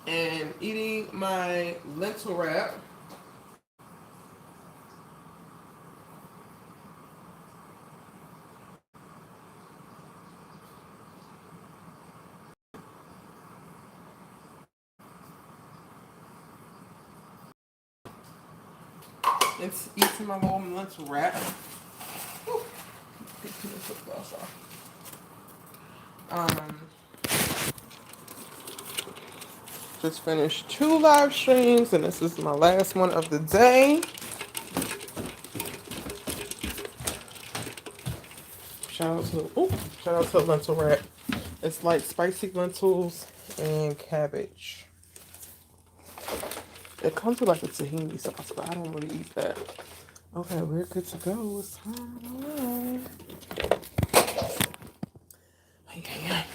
and eating my lentil wrap. It's eating my little lentil wrap. Whew. Um, just finished 2 live streams, and this is my last one of the day. Shout out to shout out to lentil wrap. It's like spicy lentils and cabbage. It comes with like a tahini sauce, but I don't really eat that. Okay, we're good to go. It's time. Ay, ay, ay.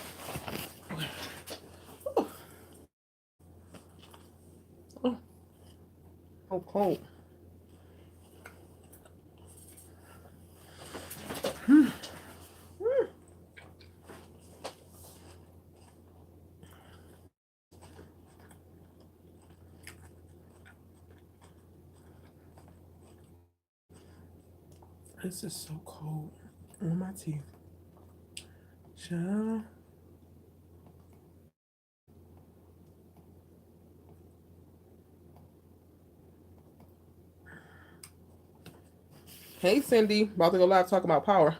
Oh, oh, oh, cold. This is so cold on my teeth. Child. Hey, Cindy. About to go live talking about power.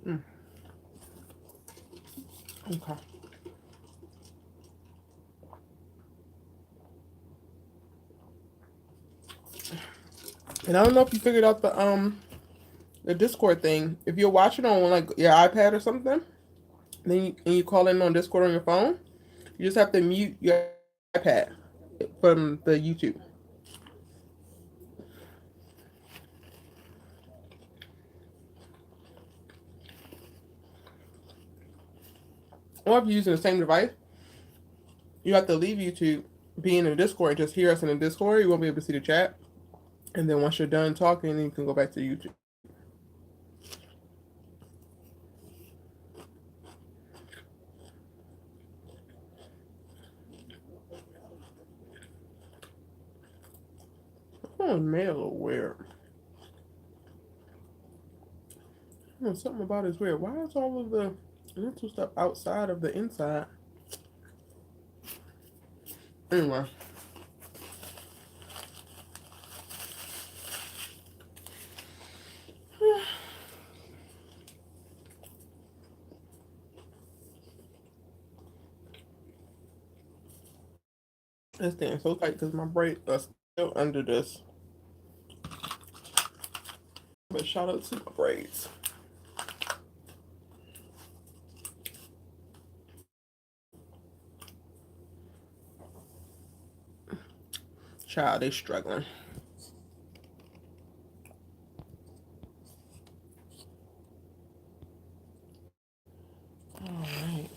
Mm, okay. And I don't know if you figured out the Discord thing. If you're watching on like your iPad or something, and you call in on Discord on your phone, you just have to mute your iPad from the YouTube. Or if you're using the same device, you have to leave YouTube, be in the Discord, and just hear us in the Discord. You won't be able to see the chat. And then once you're done talking, you can go back to YouTube. Oh, mail a little weird. Something about it's weird. Why is all of the mental stuff outside of the inside? Anyway. It's staying so tight because my braids are still under this. But shout out to my braids. Child, they struggling. All right.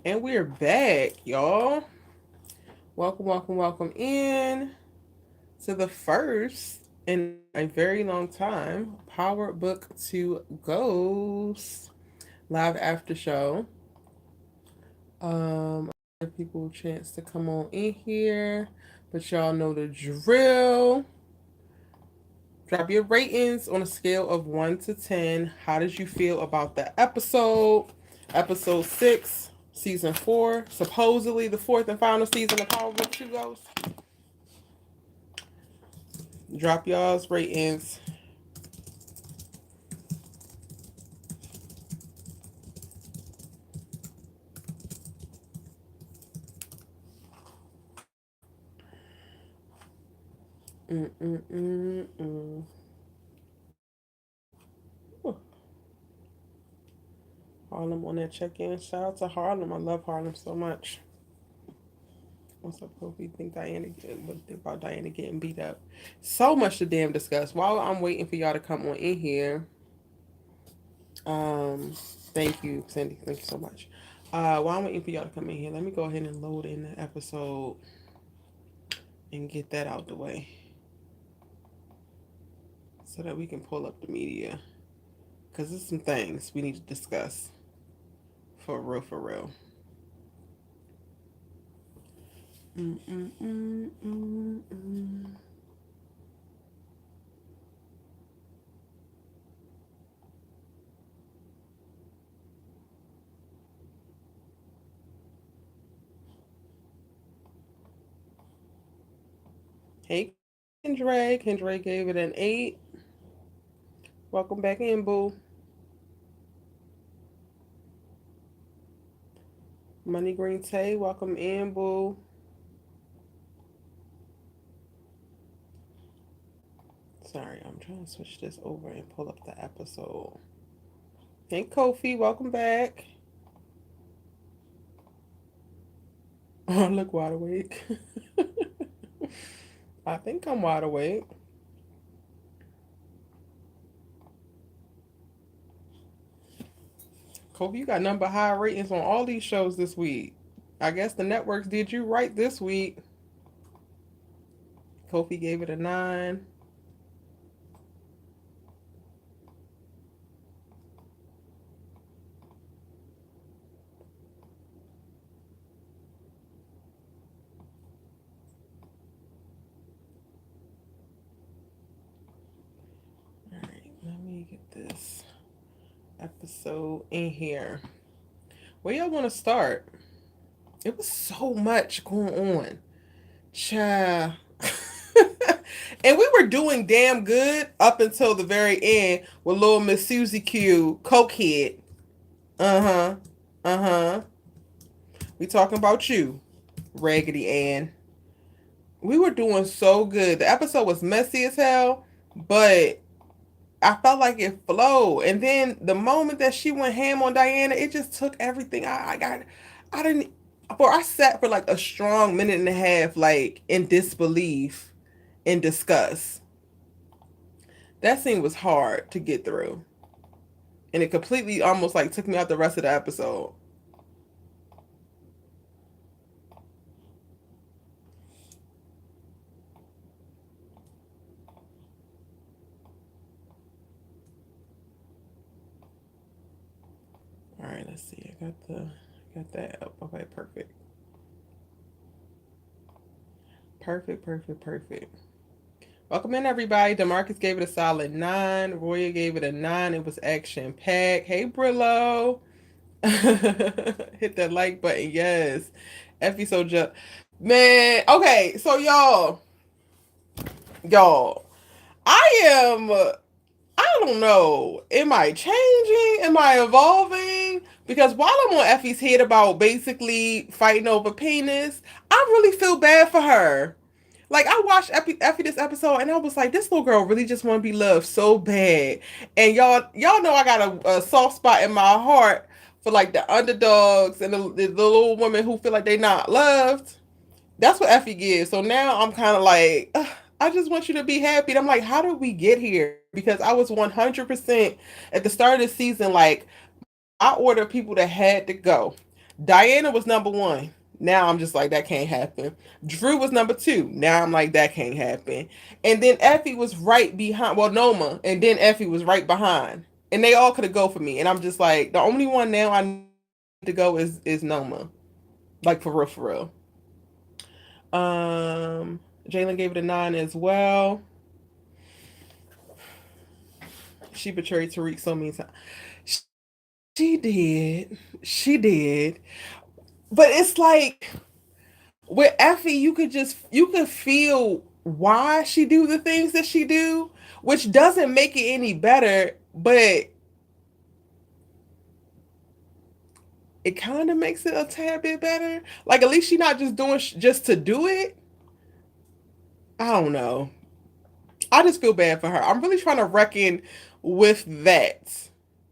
And we're back, y'all. Welcome, welcome, welcome in to the first in a very long time Power Book to Ghost live after show. Give people a chance to come on in here, but y'all know the drill. Drop your ratings on a scale of 1 to 10. How did you feel about the episode? Episode 6, season 4, supposedly the fourth and final season of Power Book 2 Ghost. Drop y'all's ratings. Mm-mm-mm-mm. Harlem on that check-in. Shout out to Harlem. I love Harlem so much. What's up, Kofi? What think about Diana getting beat up? So much to damn discuss. While I'm waiting for y'all to come on in here, um, thank you, Cindy. Thank you so much. While I'm waiting for y'all to come in here, let me go ahead and load in the episode and get that out the way so that we can pull up the media. Because there's some things we need to discuss. For real, for real. Mm, mm, mm, mm, mm. Hey, Kendra. Kendra gave it an 8. Welcome back in, boo. Money Green Tay, welcome in, boo. Sorry, I'm trying to switch this over and pull up the episode. Hey, Kofi, welcome back. Oh, I look wide awake. I think I'm wide awake. Kofi, you got number high ratings on all these shows this week. I guess the networks did you right this week. Kofi gave it a 9. All right, let me get this episode in here. Where y'all want to start? It was so much going on. Cha. And we were doing damn good up until the very end with little Miss Susie Q, cokehead. Uh-huh. Uh-huh. We talking about you, Raggedy Ann. We were doing so good. The episode was messy as hell, but I felt like it flowed. And then the moment that she went ham on Diana, it just took everything. I didn't. For I sat for like a strong minute and a half, like in disbelief, in disgust. That scene was hard to get through, and it completely almost like took me out the rest of the episode. All right, let's see. I got that up. Okay, perfect. Perfect, perfect, perfect. Welcome in, everybody. Demarcus gave it a solid 9. Roya gave it a 9. It was action packed. Hey, Brillo. Hit that like button. Yes. Effie so just. Man, okay. So, y'all, I am. I don't know. Am I changing? Am I evolving? Because while I'm on Effie's head about basically fighting over penis, I really feel bad for her. Like I watched Effie this episode, and I was like, this little girl really just want to be loved so bad. And y'all know I got a soft spot in my heart for like the underdogs and the little women who feel like they not loved. That's what Effie gives. So now I'm kind of like, ugh, I just want you to be happy. And I'm like, how did we get here? Because I was 100% at the start of the season, like I ordered people that had to go. Diana was number 1. Now I'm just like, that can't happen. Drew was number 2. Now I'm like, that can't happen. And then Effie was right behind. Well, Noma. And then Effie was right behind. And they all could have go for me. And I'm just like, the only one now I need to go is Noma. Like for real, for real. Jalen gave it a 9 as well. She betrayed Tariq so many times. She did. She did. But it's like with Effie, you could feel why she do the things that she do, which doesn't make it any better, but it kind of makes it a tad bit better. Like at least she's not just doing just to do it. I don't know. I just feel bad for her. I'm really trying to reckon with that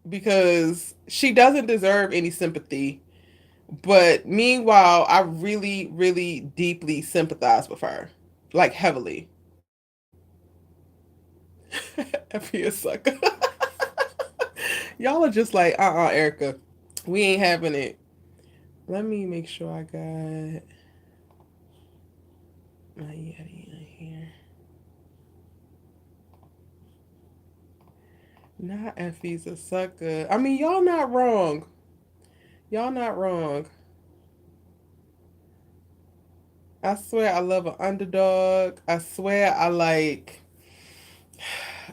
because she doesn't deserve any sympathy But meanwhile, I really, really deeply sympathize with her, like heavily. Effie is sucker. Y'all are just like, Erica. We ain't having it. Let me make sure I got my Yeti in here. Not Effie's a sucker. I mean, y'all not wrong. Y'all not wrong. I swear I love an underdog. I swear I like.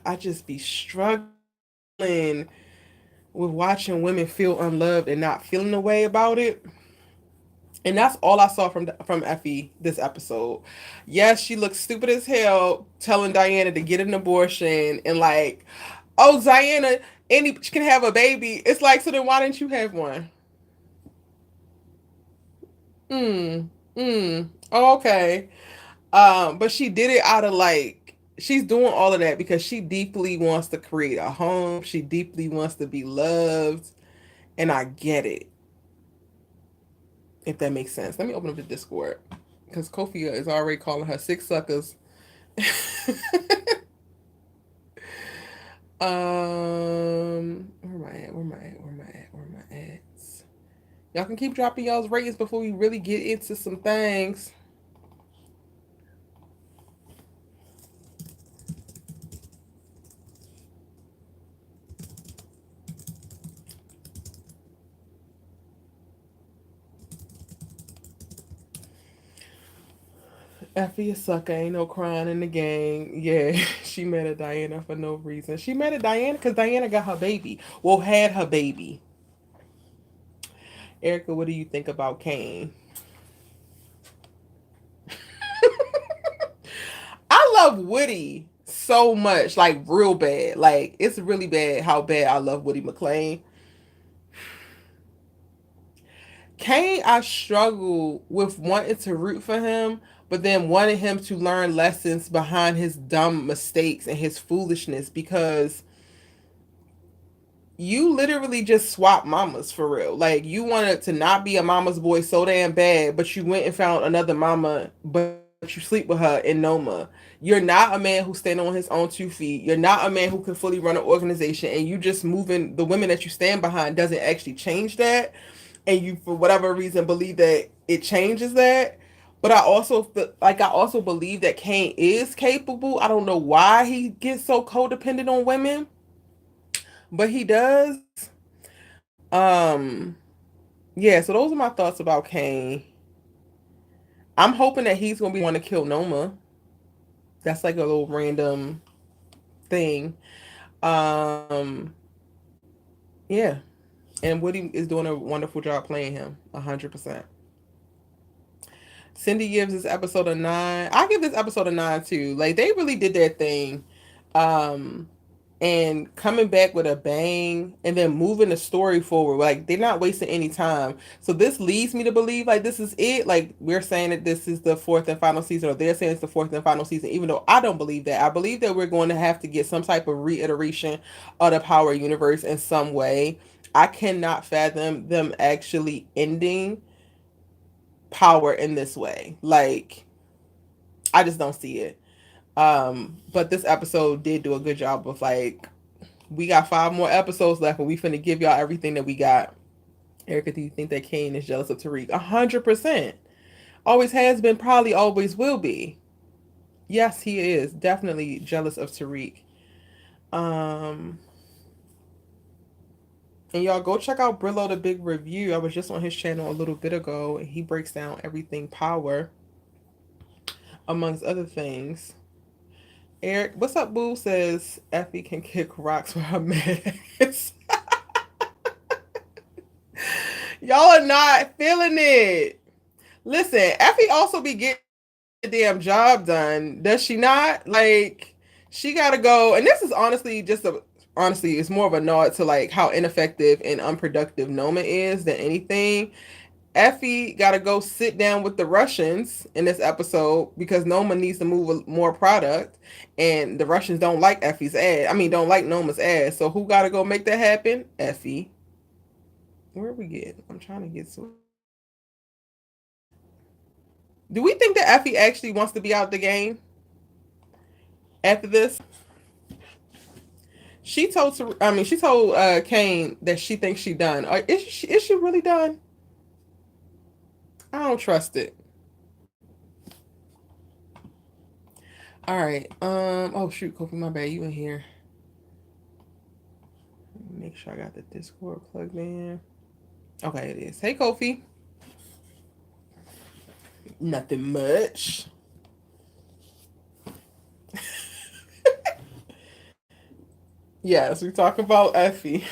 I just be struggling with watching women feel unloved and not feeling the way about it. And that's all I saw from Effie this episode. Yes, she looks stupid as hell telling Diana to get an abortion and like, oh Diana, any she can have a baby. It's like, so then why didn't you have one? Mm. Oh, okay. But she did it out of like she's doing all of that because she deeply wants to create a home. She deeply wants to be loved, and I get it. If that makes sense. Let me open up the Discord because Kofi is already calling her six suckers. Where am I at? Where am I at? Where am I at? Where am I at? Y'all can keep dropping y'all's ratings before we really get into some things. Effie a sucker, ain't no crying in the gang. Yeah, she mad at Diana for no reason. She mad at Diana because Diana got her baby. Well, had her baby. Erica, what do you think about Kane? I love Woody so much, like real bad. Like it's really bad how bad I love Woody McClain. Kane, I struggle with wanting to root for him, but then wanting him to learn lessons behind his dumb mistakes and his foolishness because you literally just swap mamas for real. Like you wanted to not be a mama's boy so damn bad, but you went and found another mama, but you sleep with her in Noma. You're not a man who stand on his own 2 feet. You're not a man who can fully run an organization, and you just moving the women that you stand behind doesn't actually change that. And you, for whatever reason, believe that it changes that. But I also believe that Kane is capable. I don't know why he gets so codependent on women, but he does. Um, yeah, so those are my thoughts about Kane. I'm hoping that he's gonna be the one to kill Noma. That's like a little random thing. Um, yeah, and Woody is doing a wonderful job playing him, 100%. Cindy gives this episode a 9. I give this episode a 9 too. Like they really did their thing. Um, and coming back with a bang and then moving the story forward. Like they're not wasting any time. So this leads me to believe like this is it. Like we're saying that this is the fourth and final season, or they're saying it's the fourth and final season, even though I don't believe that. I believe that we're going to have to get some type of reiteration of the Power universe in some way. I cannot fathom them actually ending Power in this way. Like I just don't see it. But this episode did do a good job of like we got 5 more episodes left, and we finna give y'all everything that we got. Erica, do you think that Kane is jealous of Tariq? 100%. Always has been, probably always will be. Yes, he is definitely jealous of Tariq. Um, and y'all go check out Brillo the Big Review. I was just on his channel a little bit ago, and he breaks down everything Power, amongst other things. Eric, what's up, boo? Says Effie can kick rocks with her mess. Y'all are not feeling it. Listen, Effie also be getting the damn job done, does she not? Like, she gotta go. And this is honestly honestly, it's more of a nod to like how ineffective and unproductive Noma is than anything. Effie gotta go sit down with the Russians in this episode because Noma needs to move more product, and the Russians don't like Effie's ass. I mean, don't like Noma's ass. So who gotta go make that happen? Effie. Where are we getting? I'm trying to get to it. Do we think that Effie actually wants to be out the game after this? She told Kane that she thinks she done. Is she really done? I don't trust it. All right. Oh shoot, Kofi, my bad. You in here? Make sure I got the Discord plugged in. Okay, it is. Hey, Kofi. Nothing much. Yes, we talk about Effie.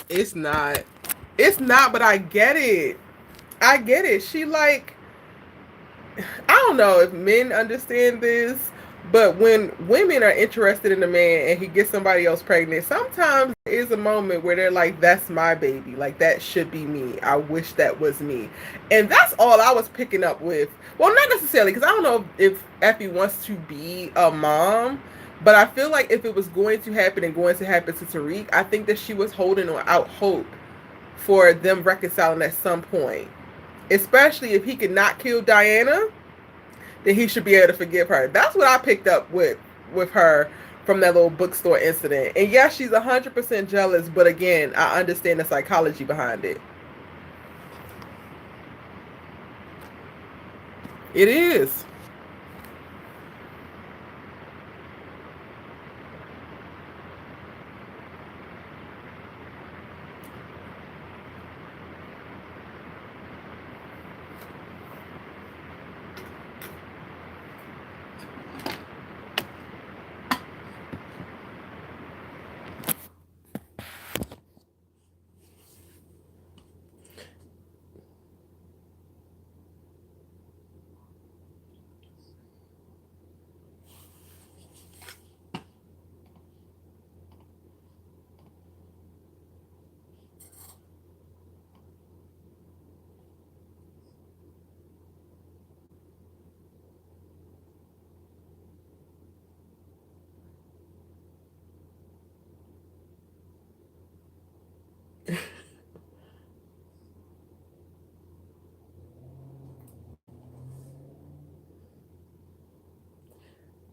It's not. It's not, but I get it. I get it. She like I don't know if men understand this, but when women are interested in a man and he gets somebody else pregnant, sometimes there is a moment where they're like, that's my baby. Like, that should be me. I wish that was me. And that's all I was picking up with. Well, not necessarily, because I don't know if Effie wants to be a mom, but I feel like if it was going to happen and going to happen to Tariq, I think that she was holding out hope for them reconciling at some point. Especially if he could not kill Diana, then he should be able to forgive her. That's what I picked up with her from that little bookstore incident. And yes, she's 100% jealous, but again, I understand the psychology behind it. It is.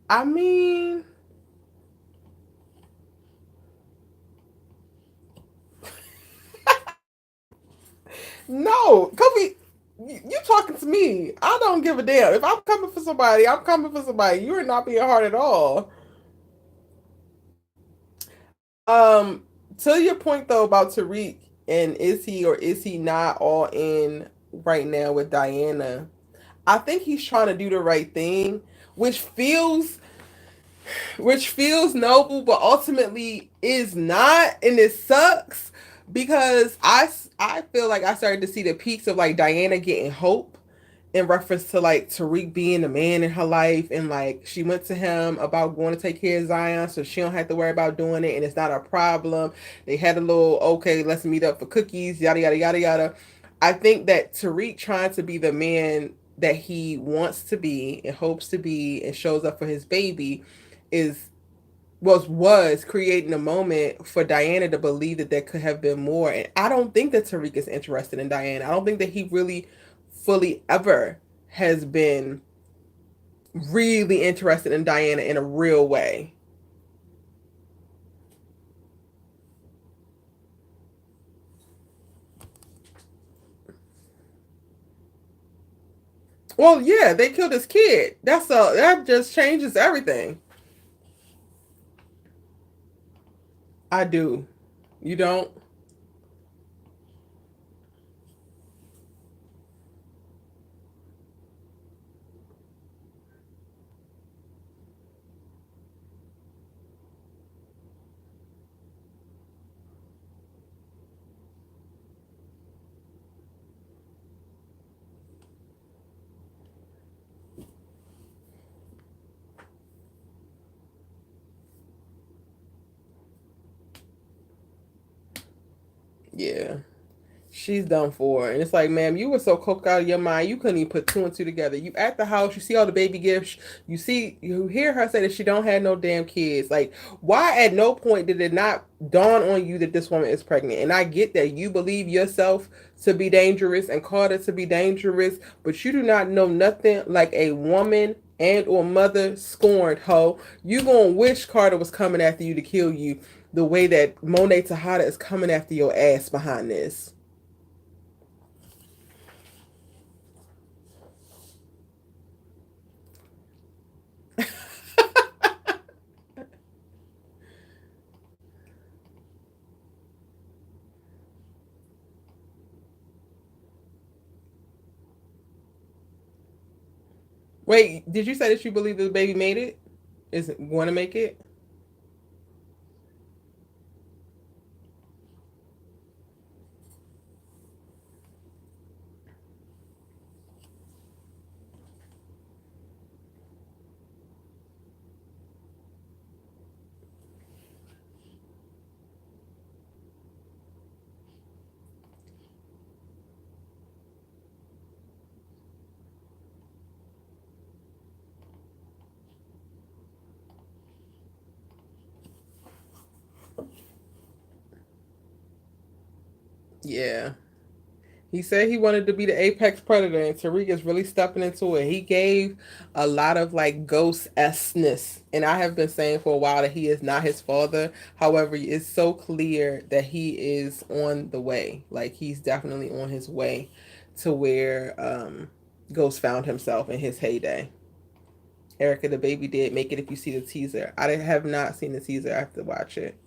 I mean, no, Kobe, you talking to me. I don't give a damn. If I'm coming for somebody, I'm coming for somebody. You are not being hard at all. Um, to your point though about Tariq and is he or is he not all in right now with Diana? I think he's trying to do the right thing, which feels noble, but ultimately is not, and it sucks because I feel like I started to see the peaks of like Diana getting hope in reference to like Tariq being the man in her life, and like she went to him about going to take care of Zion so she don't have to worry about doing it and it's not a problem. They had a little okay, let's meet up for cookies, yada yada yada yada. I think that Tariq trying to be the man that he wants to be and hopes to be and shows up for his baby is was creating a moment for Diana to believe that there could have been more. And I don't think that Tariq is interested in Diana. I don't think that he really fully ever has been really interested in Diana in a real way. Well, yeah, they killed his kid. That just changes everything. I do. You don't? Yeah. She's done for. And it's like, ma'am, you were so coked out of your mind, you couldn't even put two and two together. You at the house, you see all the baby gifts, you hear her say that she don't have no damn kids. Like, why at no point did it not dawn on you that this woman is pregnant? And I get that you believe yourself to be dangerous and Carter to be dangerous, but you do not know nothing like a woman and or mother scorned hoe. You gonna wish Carter was coming after you to kill you the way that Monae Tejada is coming after your ass behind this. Wait, did you say that you believe the baby made it? Is it going to make it? Yeah. He said he wanted to be the apex predator, and Tariq is really stepping into it. He gave a lot of like ghost esseness, and I have been saying for a while that he is not his father. However, it's so clear that he is on the way. Like he's definitely on his way to where Ghost found himself in his heyday. Erica, the baby did make it. If you see the teaser, I have not seen the teaser. I have to watch it.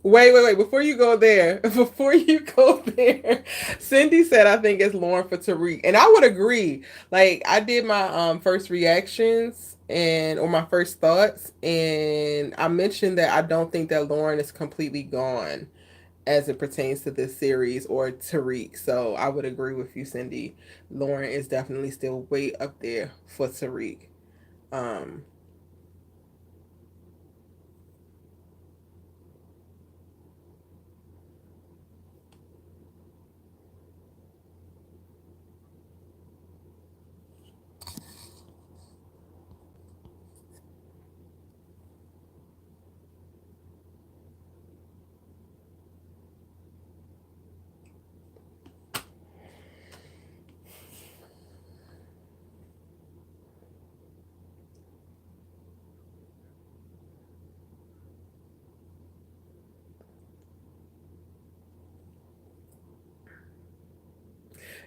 Wait. Before you go there, before you go there, Cindy said I think it's Lauren for Tariq. And I would agree. Like I did my first reactions and or my first thoughts, and I mentioned that I don't think that Lauren is completely gone as it pertains to this series or Tariq. So I would agree with you, Cindy. Lauren is definitely still way up there for Tariq. Um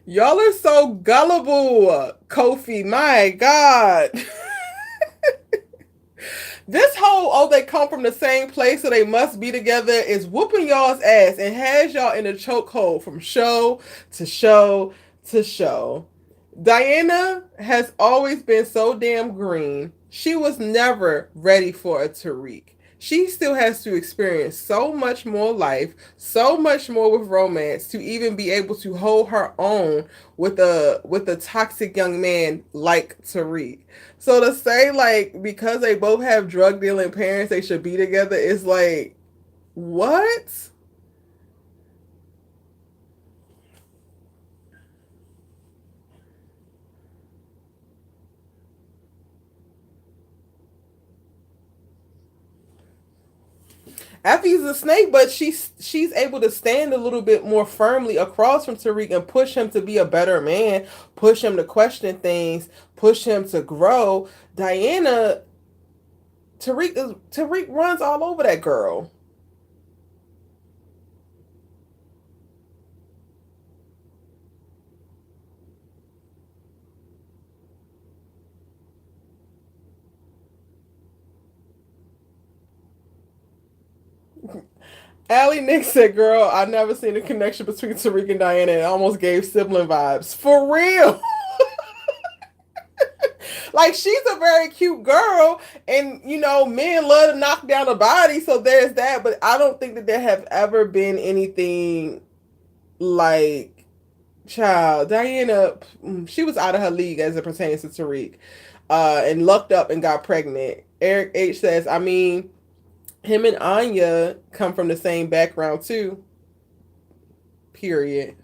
Y'all are so gullible, Kofi. My God. This whole they come from the same place so they must be together is whooping y'all's ass and has y'all in a chokehold from show to show to show. Diana has always been so damn green. She was never ready for a Tariq. She still has to experience so much more life, so much more with romance to even be able to hold her own with a toxic young man like Tariq. So to say like because they both have drug dealing parents, they should be together is like what? Effie's a snake, but she's able to stand a little bit more firmly across from Tariq and push him to be a better man, push him to question things, push him to grow. Diana, Tariq runs all over that girl. Allie Nick said, "Girl, I never seen a connection between Tariq and Diana. It almost gave sibling vibes for real." Like she's a very cute girl, and men love to knock down a body, so there's that. But I don't think that there have ever been anything like child Diana. She was out of her league as it pertains to Tariq. and lucked up and got pregnant. Eric H says, I mean, him and Anya come from the same background too. Period.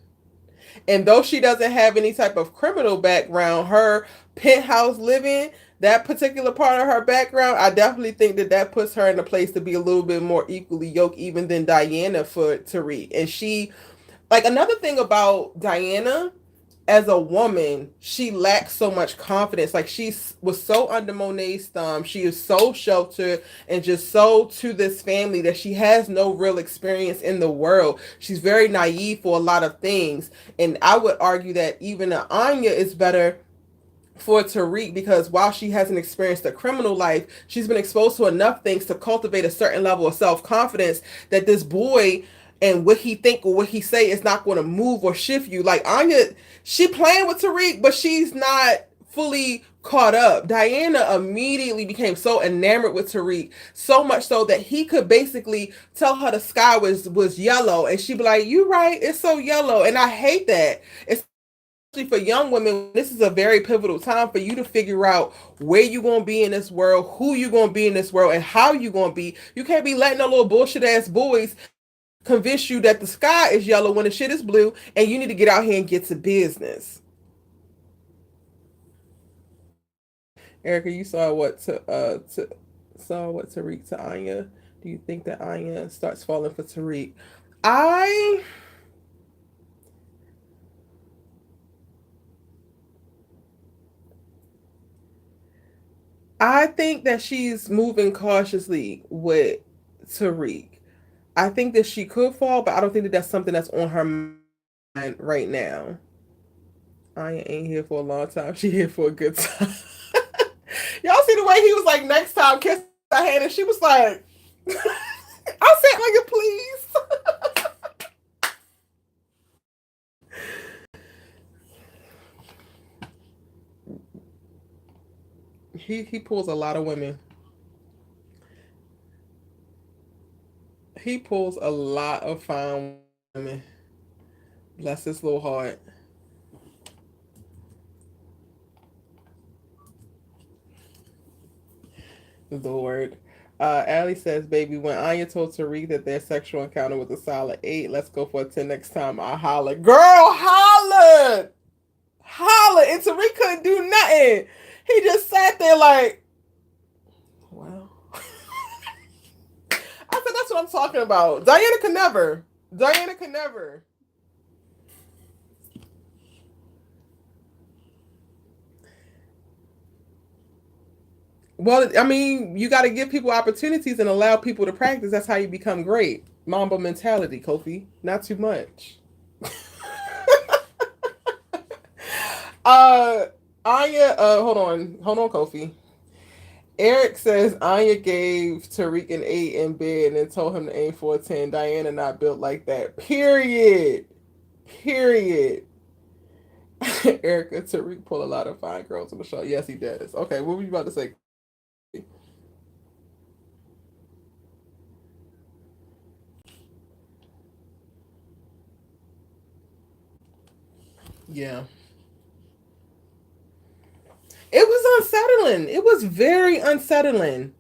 And though she doesn't have any type of criminal background, her penthouse living, that particular part of her background, I definitely think that that puts her in a place to be a little bit more equally yoked even than Diana for Tariq. And she, like, another thing about Diana as a woman, she lacks so much confidence. Like, she was so under Monae's thumb. She is so sheltered and just so to this family that she has no real experience in the world. She's very naive for a lot of things. And I would argue that even Anya is better for Tariq because while she hasn't experienced a criminal life, she's been exposed to enough things to cultivate a certain level of self-confidence that this boy and what he think or what he say is not going to move or shift you. Like Anya, she playing with Tariq, but she's not fully caught up. Diana immediately became so enamored with Tariq, so much so that he could basically tell her the sky was yellow, and she'd be like, "You right, it's so yellow," and I hate that. It's for young women, this is a very pivotal time for you to figure out where you're going to be in this world, who you're going to be in this world, and how you're going to be. You can't be letting no little bullshit ass boys convince you that the sky is yellow when the shit is blue, and you need to get out here and get to business. Erica, you saw saw what Tariq to Anya. Do you think that Anya starts falling for Tariq? I I think that she's moving cautiously with Tariq. I think that she could fall, but I don't think that that's something that's on her mind right now. Anya ain't here for a long time. She here for a good time. Y'all see the way he was like, next time, kiss her hand, and she was like, I'll say it like it, please. He pulls a lot of women. He pulls a lot of fine women. Bless his little heart. Lord. Allie says, baby, when Anya told Tariq that their sexual encounter was a solid 8, let's go for a 10 next time. I hollered. Girl, hollered! Hollered! And Tariq couldn't do nothing. He just sat there like, well. I said, that's what I'm talking about. Diana could never. Diana could never. Well, I mean, you got to give people opportunities and allow people to practice. That's how you become great. Mamba mentality, Kofi. Not too much. uh, Anya, hold on, Kofi. Eric says Anya gave Tariq an 8 in bed and told him to aim for a 10. Diana not built like that. Period. Period. Erica, Tariq pull a lot of fine girls on the show. Yes, he does. Okay, what were you about to say? Yeah. It was unsettling. It was very unsettling.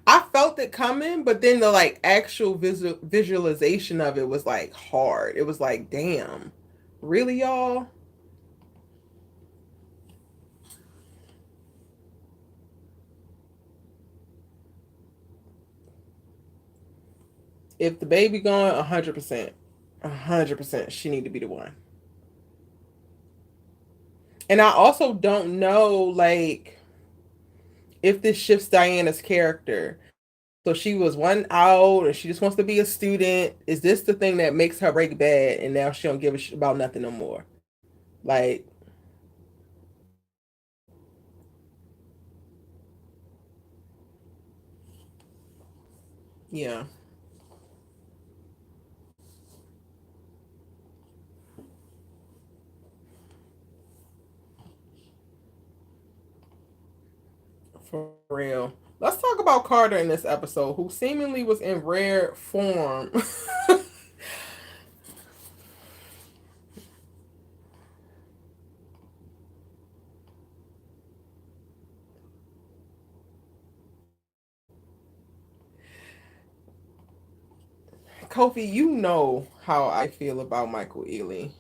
I felt it coming, but then the like actual visualization of it was like hard. It was like, damn, really, y'all? If the baby gone, 100%, 100%, she need to be the one. And I also don't know, like, if this shifts Diana's character. So she was one out, and she just wants to be a student. Is this the thing that makes her break bad, and now she don't give a shit about nothing no more? Like, yeah. For real. Let's talk about Carter in this episode, who seemingly was in rare form. Kofi, you know how I feel about Michael Ealy.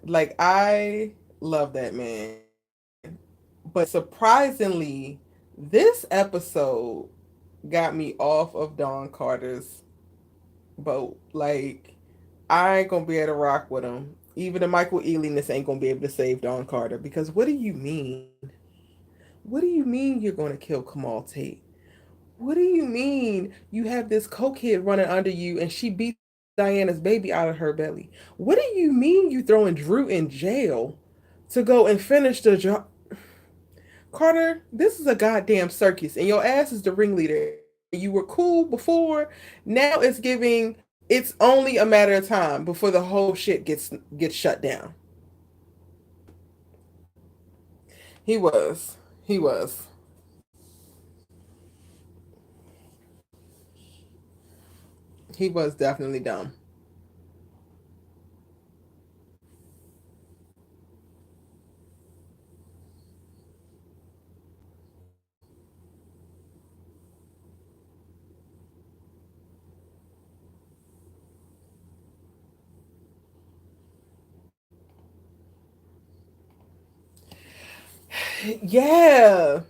Like, I love that man. But surprisingly, this episode got me off of Don Carter's boat. Like, I ain't gonna be able to rock with him. Even the Michael Ealiness ain't gonna be able to save Don Carter. Because what do you mean? What do you mean you're gonna kill Kamal Tate? What do you mean you have this cokehead running under you and she beats Diana's baby out of her belly? What do you mean you throwing Drew in jail to go and finish the job? Carter, this is a goddamn circus and your ass is the ringleader. You were cool before. Now it's giving it's only a matter of time before the whole shit gets shut down. He was. He was. He was definitely dumb. Yeah.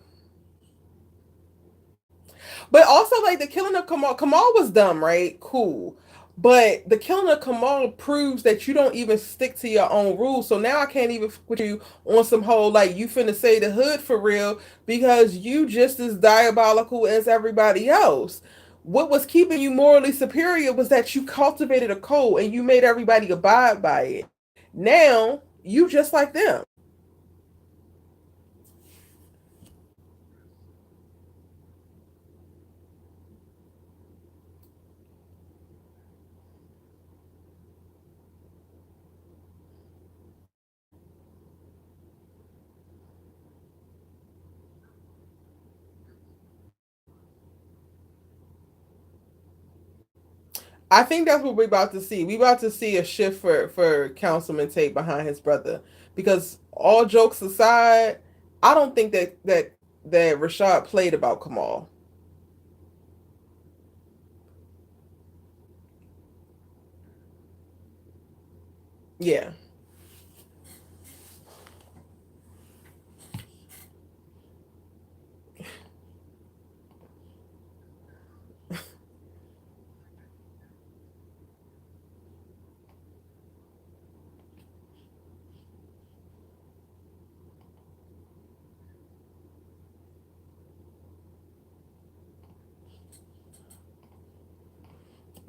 But also, like, the killing of Kamal was dumb, right? Cool. But the killing of Kamal proves that you don't even stick to your own rules. So now I can't even with you on some whole like you finna say the hood for real because you just as diabolical as everybody else. What was keeping you morally superior was that you cultivated a code and you made everybody abide by it. Now you just like them. I think that's what we're about to see. We're about to see a shift for Councilman Tate behind his brother. Because all jokes aside, I don't think that Rashad played about Kamal. Yeah.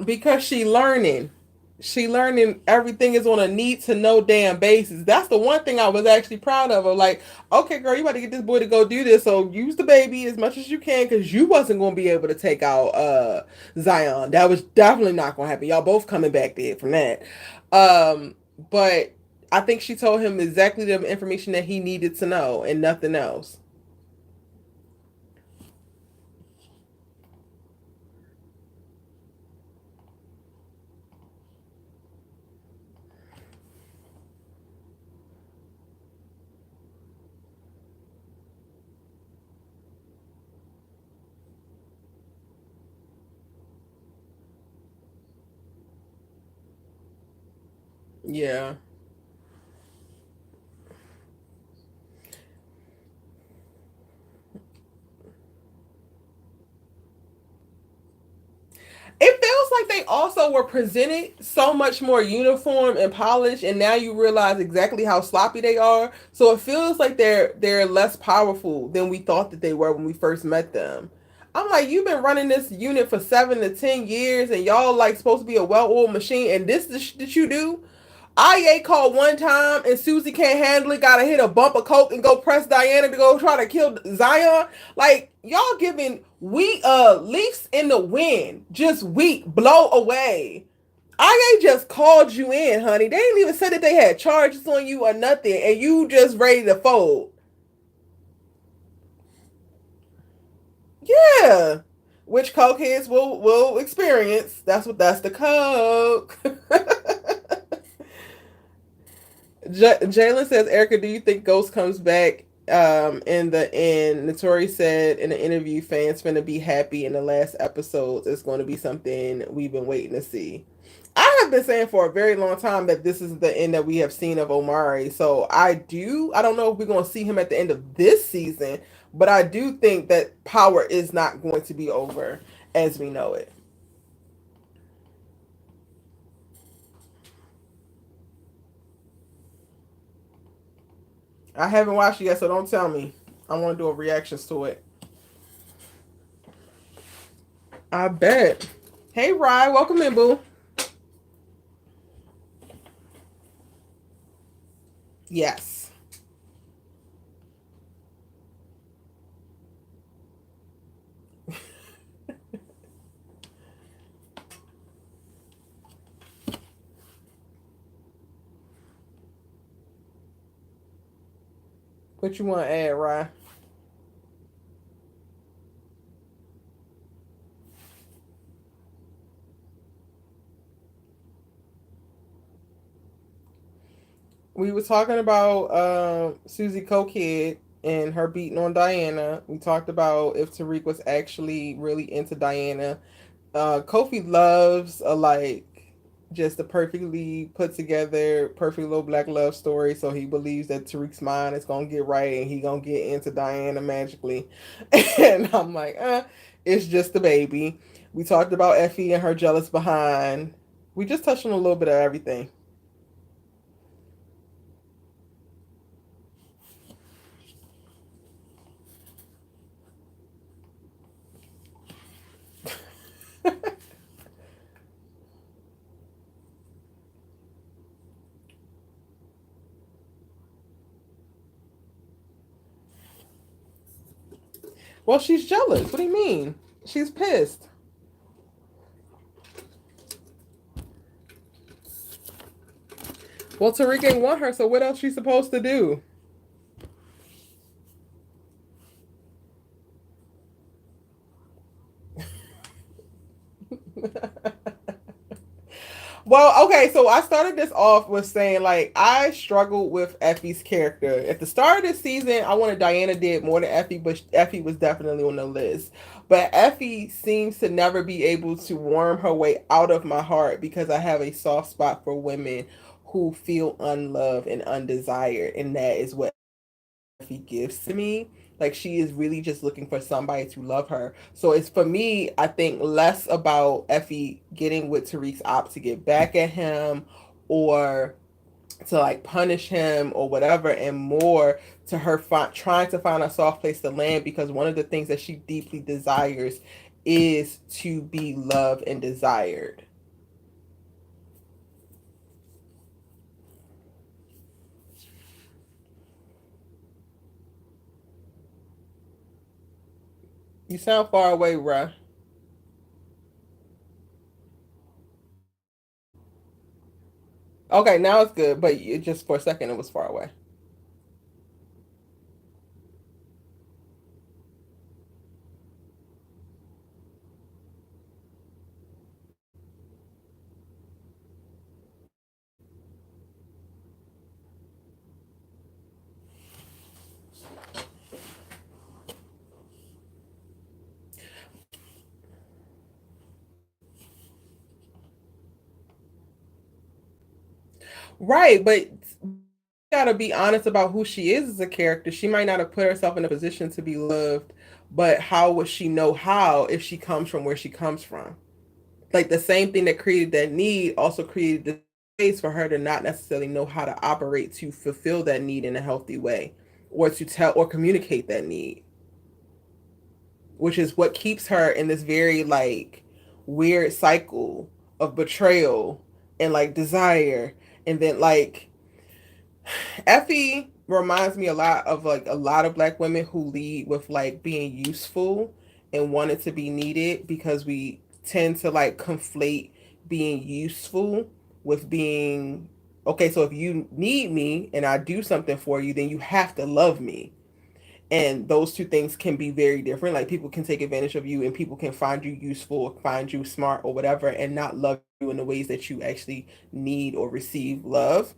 Because she learning everything is on a need to know damn basis. That's the one thing I was actually proud of. Like, okay, girl, you about to get this boy to go do this, so use the baby as much as you can because you wasn't gonna be able to take out Zion. That was definitely not gonna happen. Y'all both coming back dead from that. But I think she told him exactly the information that he needed to know and nothing else. Yeah. It feels like they also were presented so much more uniform and polished, and now you realize exactly how sloppy they are. So it feels like they're less powerful than we thought that they were when we first met them. I'm like, you've been running this unit for 7 to 10 years, and y'all like supposed to be a well-oiled machine, and this is that you do. IA called one time and Susie can't handle it, gotta hit a bump of coke and go press Diana to go try to kill Zion. Like y'all giving we leaves in the wind, just weak, blow away. IA just called you in, honey. They didn't even say that they had charges on you or nothing, and you just ready to fold. Yeah, which cokeheads will experience. That's the coke. Jalen says, Erica, do you think Ghost comes back in the end? Notori said in an interview, fans finna be happy in the last episodes. It's going to be something we've been waiting to see. I have been saying for a very long time that this is the end that we have seen of Omari. So I don't know if we're going to see him at the end of this season, but I do think that power is not going to be over as we know it. I haven't watched it yet, so don't tell me. I want to do a reactions to it. I bet. Hey, Rye, welcome in, boo. Yes. What you want to add, Rye? We were talking about Susie Cokehead and her beating on Diana. We talked about if Tariq was actually really into Diana. Kofi loves a just a perfectly put together, perfect little black love story. So he believes that Tariq's mind is gonna get right and he gonna get into Diana magically. And I'm like, it's just a baby. We talked about Effie and her jealous behind. We just touched on a little bit of everything. Well, she's jealous. What do you mean? She's pissed. Well, Tariq ain't want her, so what else she supposed to do? Well, okay, so I started this off with saying like I struggled with Effie's character. At the start of this season, I wanted Diana did more than Effie, but Effie was definitely on the list. But Effie seems to never be able to worm her way out of my heart because I have a soft spot for women who feel unloved and undesired, and that is what Effie gives to me. Like she is really just looking for somebody to love her. So it's for me, I think less about Effie getting with Tariq's op to get back at him or to like punish him or whatever, and more to her trying to find a soft place to land because one of the things that she deeply desires is to be loved and desired. You sound far away, Ruh. Okay, now it's good, but just for a second it was far away. Right, but gotta be honest about who she is as a character. She might not have put herself in a position to be loved, but how would she know how if she comes from where she comes from? Like the same thing that created that need also created the space for her to not necessarily know how to operate to fulfill that need in a healthy way or to tell or communicate that need, which is what keeps her in this very like weird cycle of betrayal and like desire and then like Effie reminds me a lot of like a lot of black women who lead with like being useful and wanting to be needed because we tend to like conflate being useful with being okay. So if you need me and I do something for you, then you have to love me. And those two things can be very different. Like people can take advantage of you and people can find you useful, find you smart or whatever, and not love you in the ways that you actually need or receive love.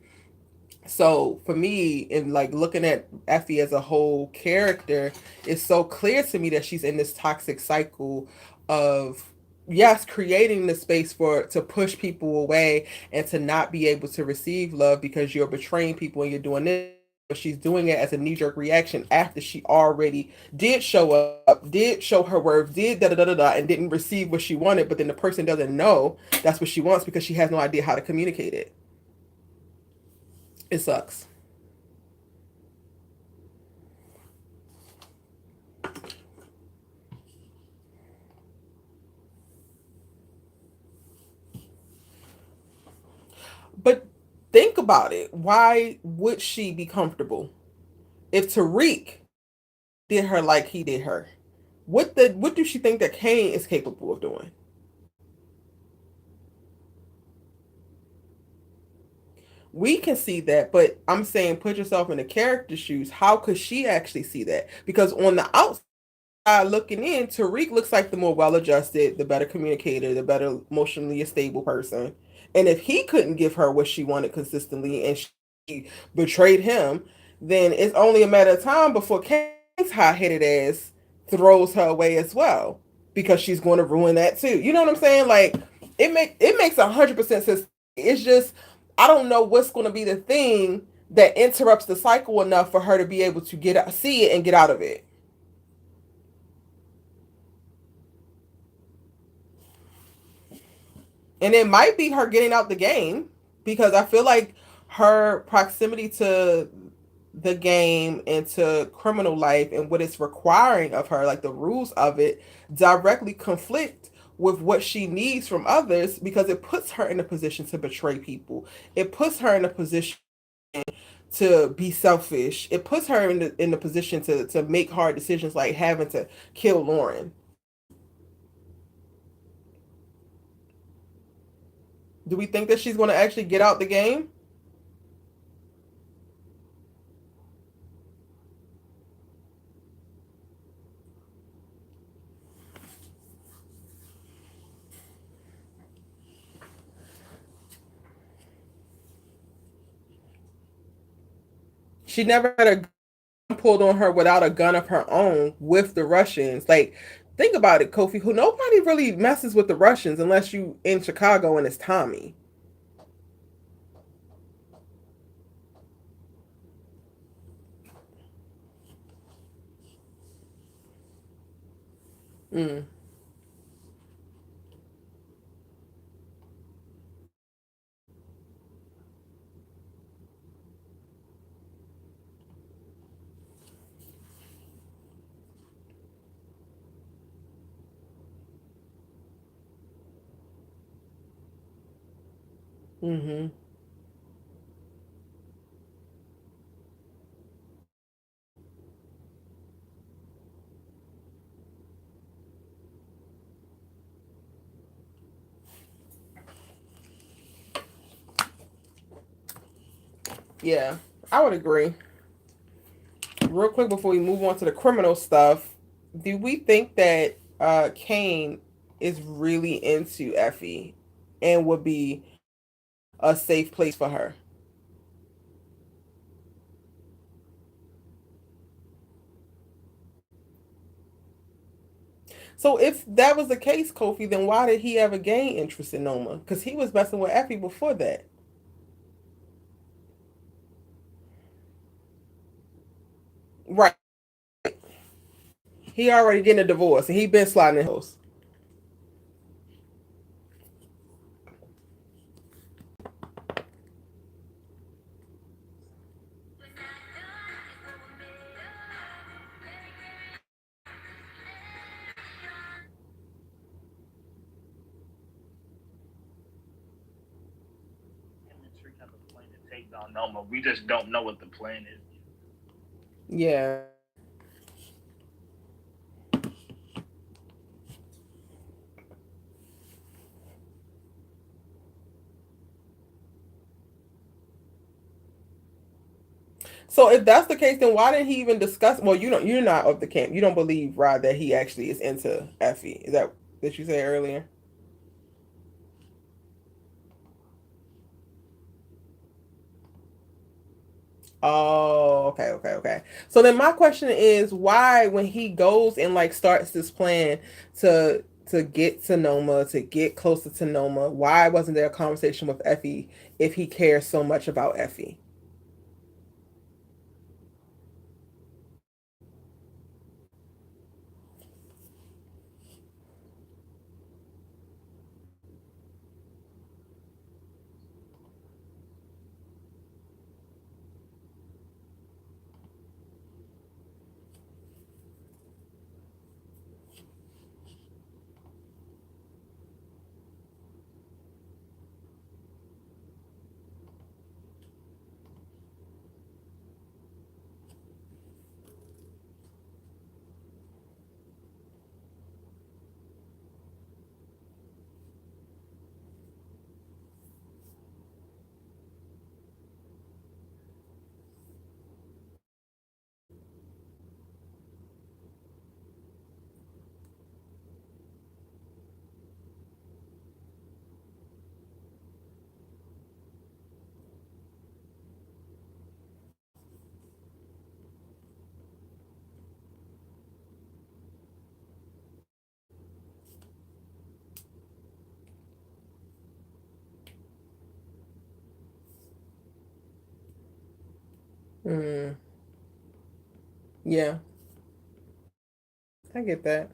So for me, in like looking at Effie as a whole character, it's so clear to me that she's in this toxic cycle of, yes, creating the space for to push people away and to not be able to receive love because you're betraying people and you're doing this. But she's doing it as a knee jerk reaction after she already did show up, did show her worth, did da da da da da, and didn't receive what she wanted. But then the person doesn't know that's what she wants because she has no idea how to communicate it. It sucks. But think about it. Why would she be comfortable if Tariq did her like he did her? What do she think that Kane is capable of doing? We can see that, but I'm saying put yourself in the character's shoes. How could she actually see that? Because on the outside looking in, Tariq looks like the more well adjusted, the better communicator, the better emotionally stable person. And if he couldn't give her what she wanted consistently and she betrayed him, then it's only a matter of time before Kane's hot headed ass throws her away as well. Because she's going to ruin that too. You know what I'm saying? Like it makes 100% sense. It's just I don't know what's going to be the thing that interrupts the cycle enough for her to be able to get out, see it and get out of it. And it might be her getting out the game because I feel like her proximity to the game and to criminal life and what it's requiring of her, like the rules of it, directly conflict with what she needs from others because it puts her in a position to betray people. It puts her in a position to be selfish. It puts her in the position to make hard decisions like having to kill Lauren. Do we think that she's going to actually get out the game? She never had a gun pulled on her without a gun of her own with the Russians. Like, think about it, Kofi. Who nobody really messes with the Russians unless you in Chicago and it's Tommy. Mm, mm-hmm. Yeah, I would agree. Real quick before we move on to the criminal stuff, do we think that Kane is really into Effie and would be a safe place for her? So if that was the case, Kofi, then why did he ever gain interest in Noma? Because he was messing with Effie before that. Right. He already getting a divorce and he been sliding in hoes. Take down Noma. We just don't know what the plan is. Yeah. So if that's the case, then why didn't he even discuss? Well, you're not of the camp. You don't believe, Rod, that he actually is into Effie. Is that you say earlier? Oh, okay, okay, okay. So then my question is, why, when he goes and like starts this plan to get to Noma, to get closer to Noma, why wasn't there a conversation with Effie if he cares so much about Effie? Mm, yeah, I get that.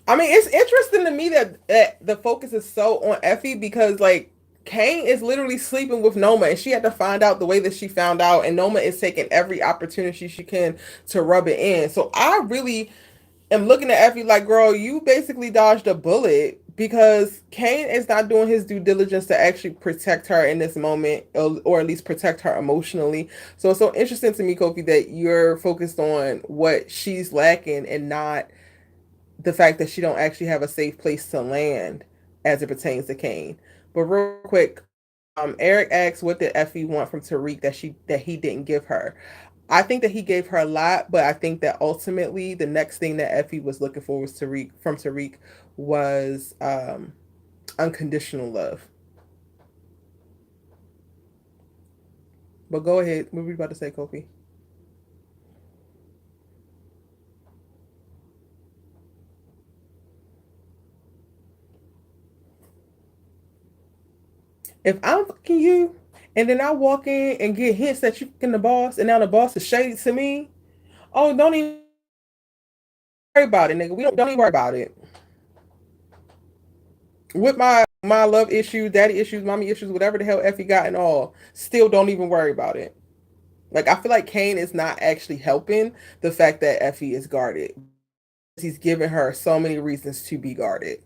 I mean, it's interesting to me that the focus is so on Effie because like Kane is literally sleeping with Noma and she had to find out the way that she found out, and Noma is taking every opportunity she can to rub it in. So I really am looking at Effie like, girl, you basically dodged a bullet because Kane is not doing his due diligence to actually protect her in this moment, or at least protect her emotionally. So it's so interesting to me, Kofi, that you're focused on what she's lacking and not the fact that she don't actually have a safe place to land as it pertains to Kane. But real quick, Eric asks, what did Effie want from Tariq that he didn't give her? I think that he gave her a lot, but I think that ultimately the next thing that Effie was looking for was Tariq was unconditional love. But go ahead. What were you about to say, Kofi? If I'm fucking you, and then I walk in and get hints that you fucking the boss, and now the boss is shady to me, oh, don't even worry about it, nigga. We don't even worry about it. With my love issues, daddy issues, mommy issues, whatever the hell Effie got and all, still don't even worry about it. Like I feel like Kane is not actually helping the fact that Effie is guarded. He's giving her so many reasons to be guarded.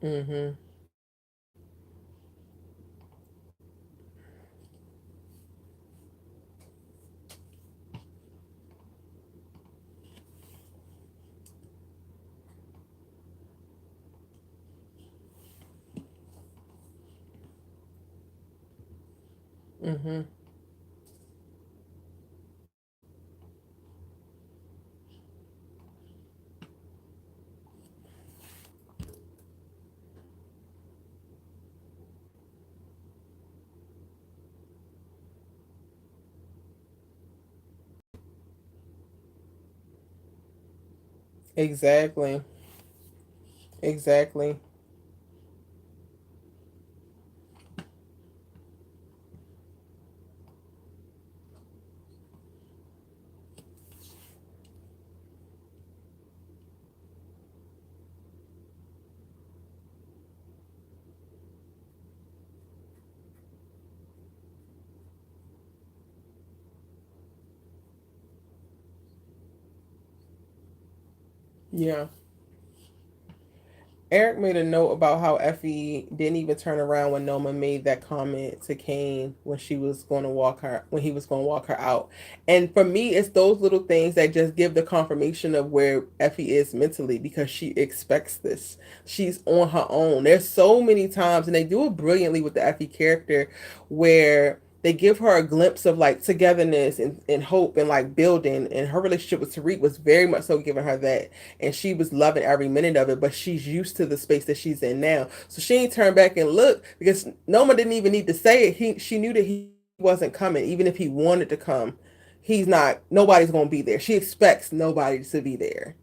Mm-hmm. Mm-hmm. Exactly. Exactly. Yeah. Eric made a note about how Effie didn't even turn around when Noma made that comment to Kane when she was going to walk her when he was going to walk her out. And for me, it's those little things that just give the confirmation of where Effie is mentally because she expects this. She's on her own. There's so many times, and they do it brilliantly with the Effie character, where they give her a glimpse of like togetherness and hope and like building, and her relationship with Tariq was very much so giving her that, and she was loving every minute of it, but she's used to the space that she's in now, so she ain't turned back and look because Noma didn't even need to say it. She knew that he wasn't coming. Even if he wanted to come, he's not. Nobody's gonna be there. She expects nobody to be there,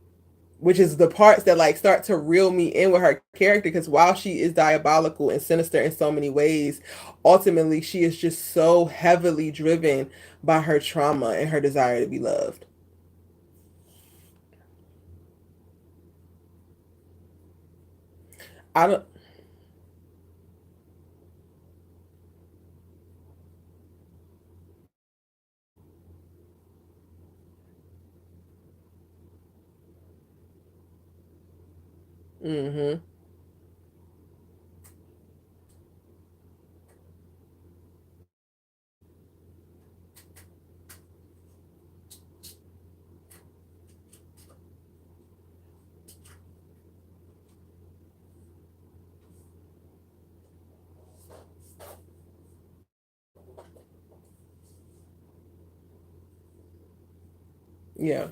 which is the parts that like start to reel me in with her character, because while she is diabolical and sinister in so many ways, ultimately she is just so heavily driven by her trauma and her desire to be loved. I don't. Mm-hmm. Yeah.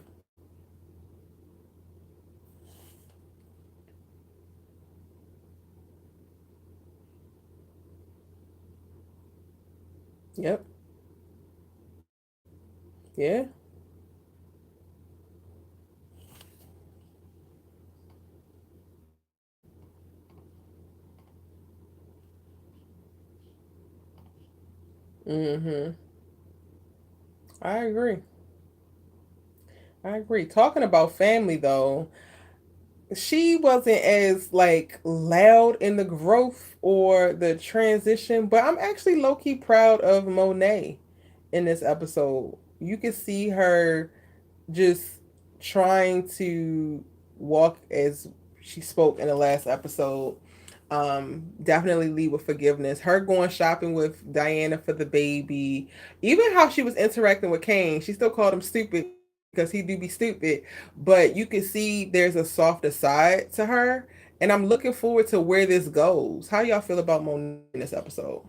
Yep. Yeah. Mm-hmm. I agree. I agree. Talking about family though, she wasn't as like loud in the growth or the transition, but I'm actually low key proud of Monae in this episode. You can see her just trying to walk as she spoke in the last episode. Definitely lead with forgiveness. Her going shopping with Diana for the baby, even how she was interacting with Kane. She still called him stupid because he do be stupid, but you can see there's a softer side to her, and I'm looking forward to where this goes. How y'all feel about Mona in this episode?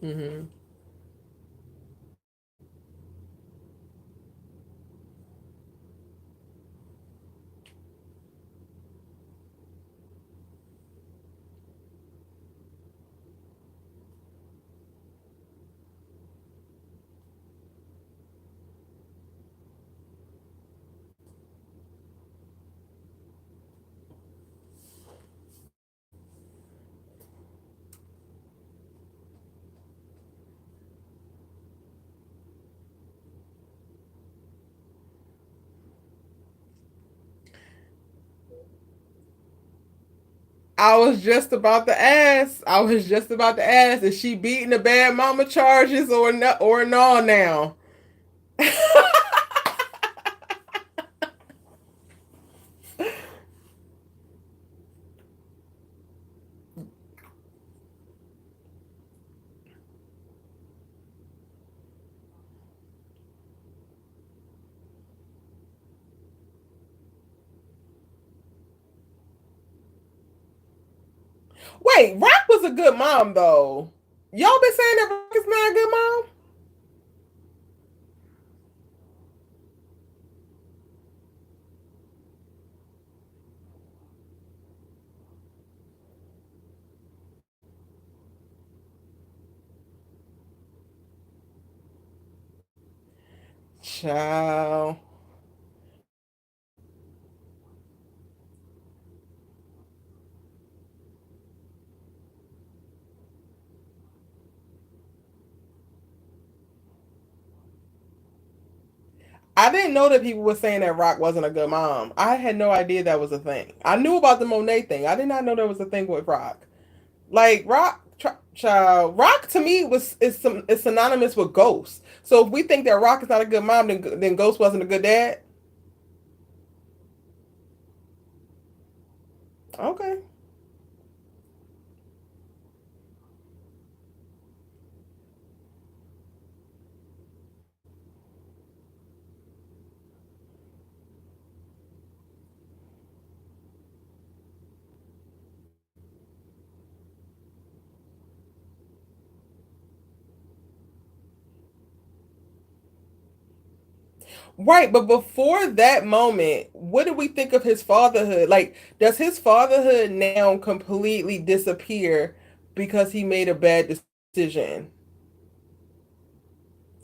Mm-hmm. I was just about to ask. I was just about to ask, is she beating the bad mama charges or no now? Wait, Rock was a good mom though. Y'all been saying that Rock is not a good mom? Child. I didn't know that people were saying that Rock wasn't a good mom. I had no idea that was a thing. I knew about the Monae thing. I did not know there was a thing with Rock. Like Rock, child, Rock to me is synonymous with Ghost. So if we think that Rock is not a good mom, then Ghost wasn't a good dad. Okay. Right, but before that moment, what do we think of his fatherhood? Like, does his fatherhood now completely disappear because he made a bad decision?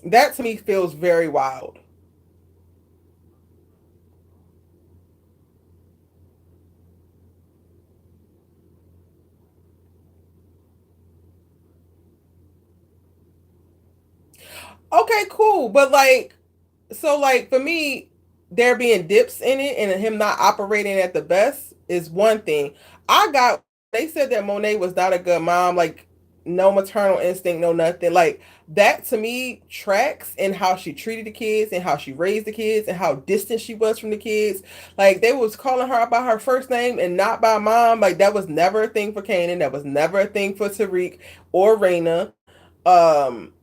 That to me feels very wild. Okay, cool, but like, so like for me, there being dips in it and him not operating at the best is one thing. I got they said that Monae was not a good mom, like no maternal instinct, no nothing. Like that to me tracks in how she treated the kids and how she raised the kids and how distant she was from the kids. Like they was calling her by her first name and not by mom. Like that was never a thing for Kanan. That was never a thing for Tariq or Raina. Um,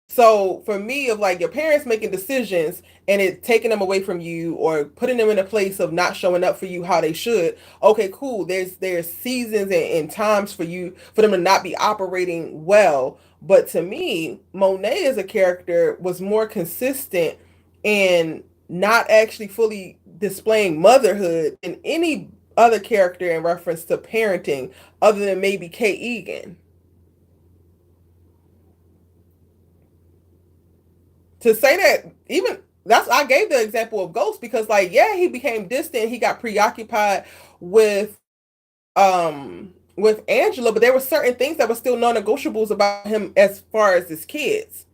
so for me, of like your parents making decisions and it taking them away from you or putting them in a place of not showing up for you how they should. Okay, cool. There's seasons and times for you for them to not be operating well. But to me, Monet as a character was more consistent and not actually fully displaying motherhood than any other character in reference to parenting, other than maybe Kate Egan. To say that even that's I gave the example of Ghost because like yeah he became distant, he got preoccupied with with Angela, but there were certain things that were still non-negotiables about him as far as his kids.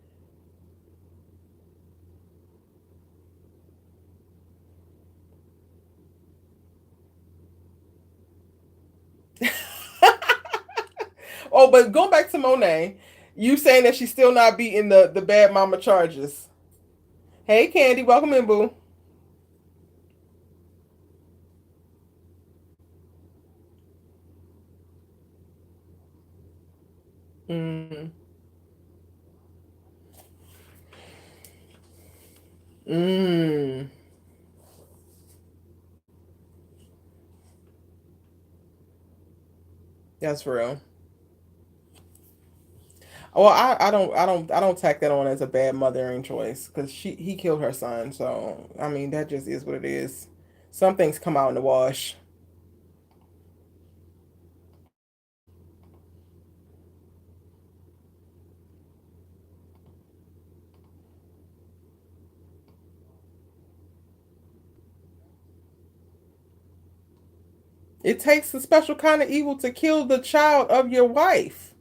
Oh, but going back to Monet, you saying that she's still not beating the bad mama charges. Hey Candy, welcome in, boo. Mm, mm, that's real. Well, I don't tack that on as a bad mothering choice because he killed her son. So I mean that just is what it is. Some things come out in the wash. It takes a special kind of evil to kill the child of your wife.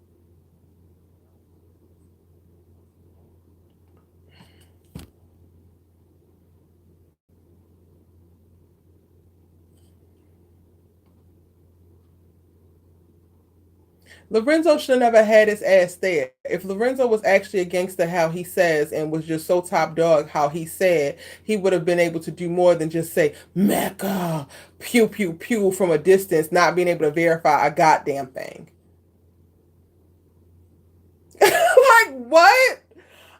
Lorenzo should have never had his ass there. If Lorenzo was actually a gangster, how he says, and was just so top dog, how he said, he would have been able to do more than just say, Mecca, pew, pew, pew from a distance, not being able to verify a goddamn thing. Like, what?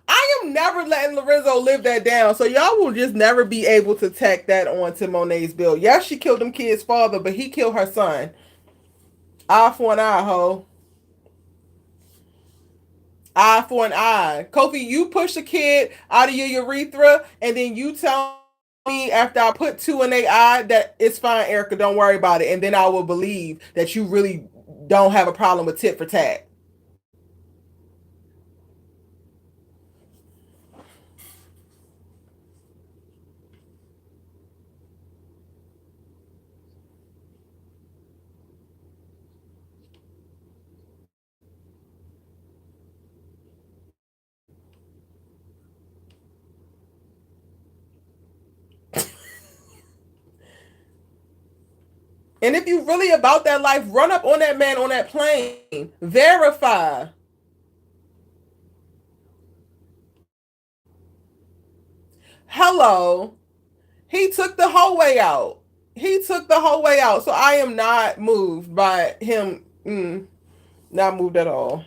I am never letting Lorenzo live that down. So y'all will just never be able to tack that onto Monet's bill. Yes, she killed them kids' father, but he killed her son. Eye for an eye, ho. Eye for an eye. Kofi, you push a kid out of your urethra, and then you tell me after I put two in their eye that it's fine, Erica, don't worry about it. And then I will believe that you really don't have a problem with tit for tat. And if you really about that life, run up on that man on that plane. Verify. Hello. He took the whole way out. He took the whole way out. So I am not moved by him. Not moved at all.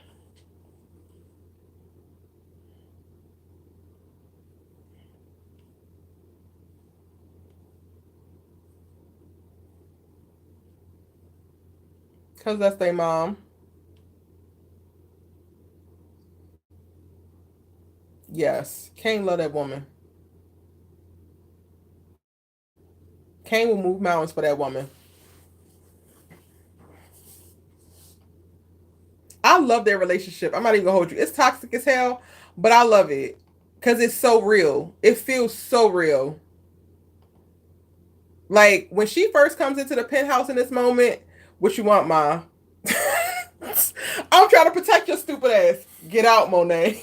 Because that's their mom. Yes. Kane love that woman. Kane will move mountains for that woman. I love their relationship. I'm not even gonna hold you. It's toxic as hell, but I love it. Because it's so real. It feels so real. Like when she first comes into the penthouse in this moment, what you want, Ma? I'm trying to protect your stupid ass. Get out, Monae.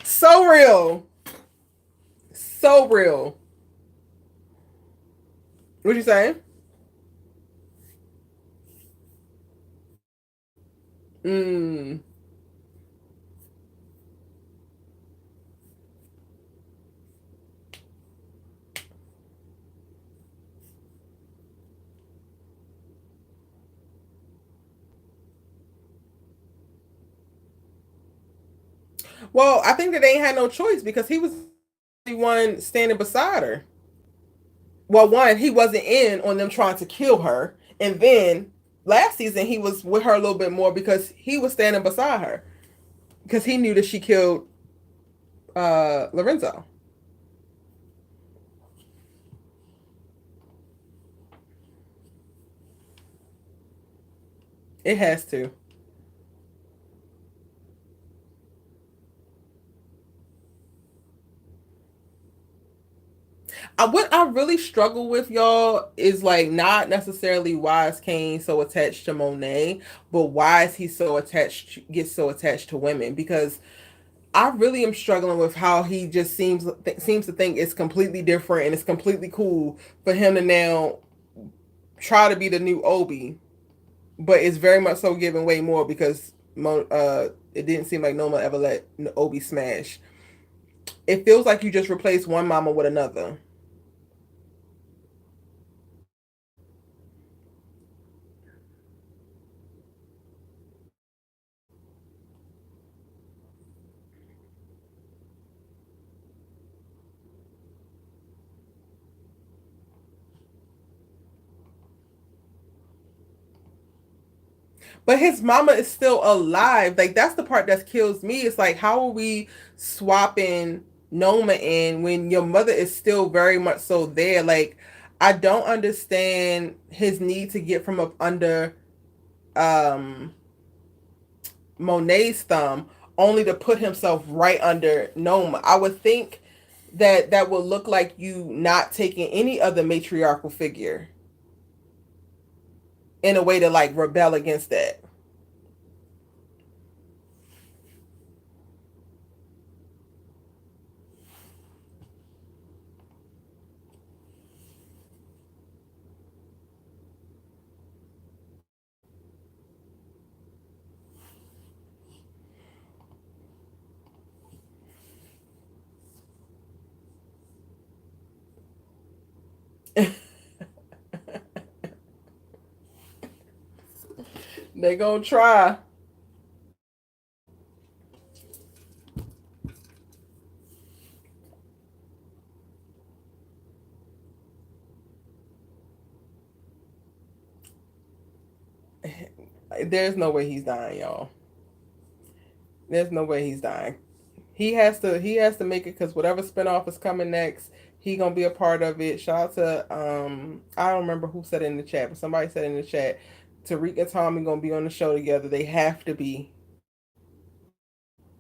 So real. So real. What you saying? Mm. Well, I think that they ain't had no choice because he was the one standing beside her. Well, one, he wasn't in on them trying to kill her. And then last season, he was with her a little bit more because he was standing beside her because he knew that she killed Lorenzo. It has to. What I really struggle with, y'all, is like not necessarily why is Kane so attached to Monae, but why is he so attached, gets so attached to women? Because I really am struggling with how he just seems to think it's completely different and it's completely cool for him to now try to be the new Obi, but it's very much so giving way more because it didn't seem like Noma ever let Obi smash. It feels like you just replaced one mama with another. But his mama is still alive. Like that's the part that kills me. It's like how are we swapping Noma in when your mother is still very much so there? Like I don't understand his need to get from up under um Monet's thumb only to put himself right under Noma. I would think that that would look like you not taking any other matriarchal figure in a way to like rebel against that. They gonna try. There's no way he's dying, y'all. There's no way he's dying. He has to make it because whatever spinoff is coming next, he gonna be a part of it. Shout out to I don't remember who said it in the chat, but somebody said in the chat, Tariq and Tommy gonna be on the show together. They have to be.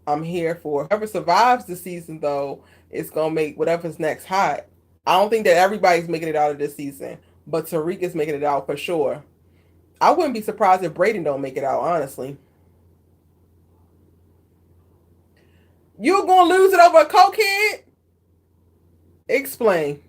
I'm here for it. Whoever survives the season though is gonna make whatever's next hot. I don't think that everybody's making it out of this season, but Tariq is making it out for sure. I wouldn't be surprised if Braden don't make it out, honestly. You gonna lose it over a cokehead? Explain.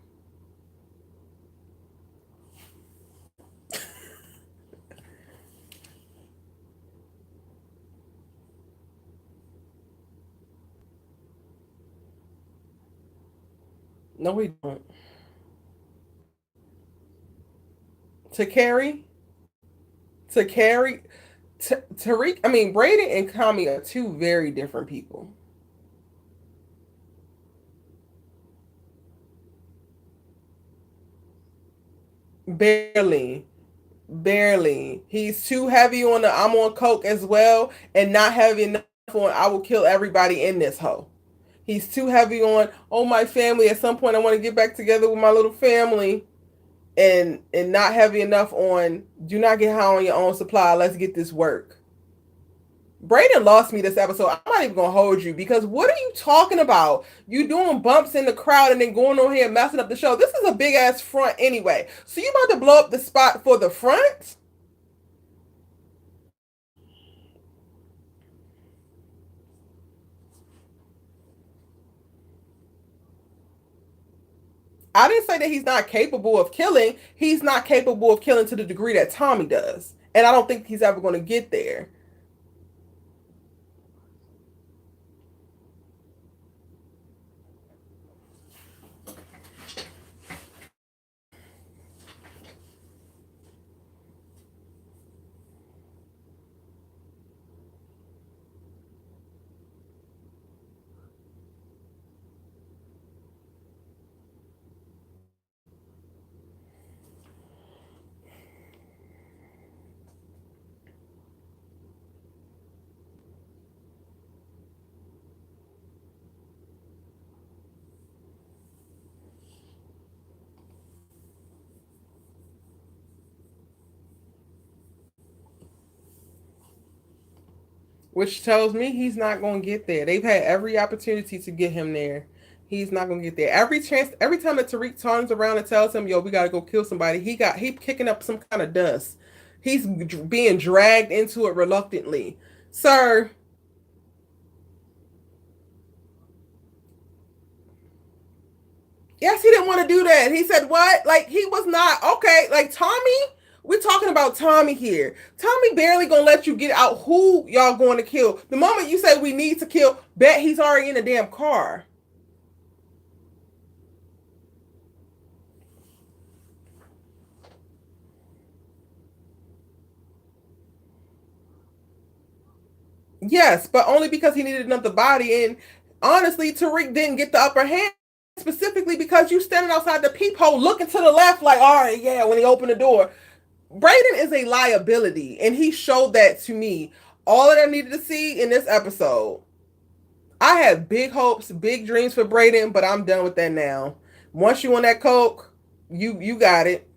No, we don't. To carry, to carry, Tariq. I mean, Braden and Kami are two very different people. Barely, barely. He's too heavy on the I'm on coke as well, and not heavy enough on I will kill everybody in this hoe. He's too heavy on oh my family. At some point, I want to get back together with my little family, and not heavy enough on do not get high on your own supply. Let's get this work. Brayden lost me this episode. I'm not even gonna hold you because what are you talking about? You doing bumps in the crowd and then going on here and messing up the show. This is a big ass front anyway. So you about to blow up the spot for the front? I didn't say that he's not capable of killing. He's not capable of killing to the degree that Tommy does. And I don't think he's ever gonna get there. Which tells me he's not going to get there. They've had every opportunity to get him there. He's not going to get there. Every chance, every time that Tariq turns around and tells him, "Yo, we got to go kill somebody," he kicking up some kind of dust. He's being dragged into it reluctantly. Sir, yes, he didn't want to do that. He said what? Like he was not okay. Like Tommy, we're talking about Tommy here. Tommy barely gonna let you get out who y'all going to kill. The moment you say we need to kill, bet he's already in the damn car. Yes, but only because he needed another body. And honestly, Tariq didn't get the upper hand specifically because you standing outside the peephole looking to the left, like, all right, yeah, when he opened the door. Braden is a liability, and he showed that to me. All that I needed to see in this episode. I had big hopes, big dreams for Braden, but I'm done with that now. Once you on that coke, you got it.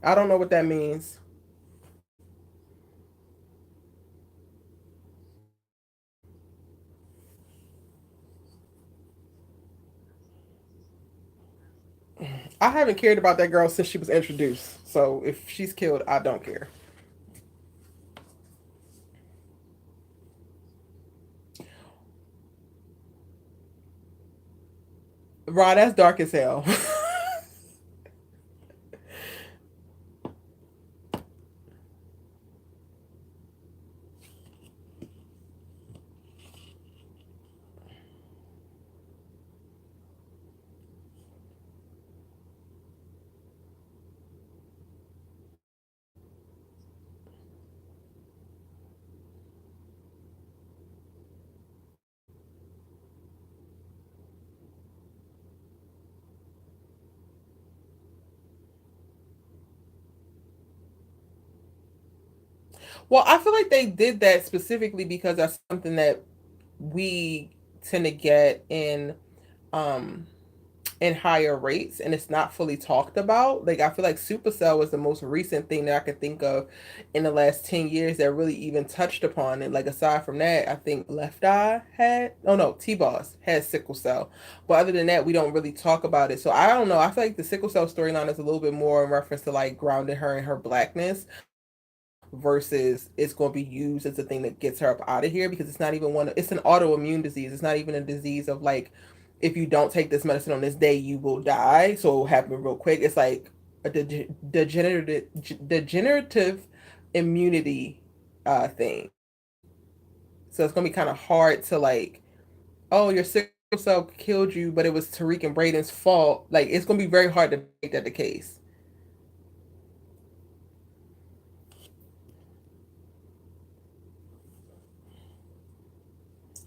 I don't know what that means. I haven't cared about that girl since she was introduced. So if she's killed, I don't care. Rod, that's dark as hell. Well, I feel like they did that specifically because that's something that we tend to get um in higher rates, and it's not fully talked about. Like I feel like Supercell was the most recent thing that I could think of in the last 10 years that really even touched upon it. Like aside from that, I think Left Eye had, oh no, T-Boss had sickle cell. But other than that, we don't really talk about it. So I don't know. I feel like the sickle cell storyline is a little bit more in reference to like grounding her in her blackness versus it's going to be used as a thing that gets her up out of here, because it's not even one, it's an autoimmune disease. It's not even a disease of like, if you don't take this medicine on this day you will die, so it will happen real quick. It's like a degenerative immunity thing. So it's gonna be kind of hard to like, oh, your sickle cell killed you, but it was Tariq and Braden's fault. Like it's gonna be very hard to make that the case.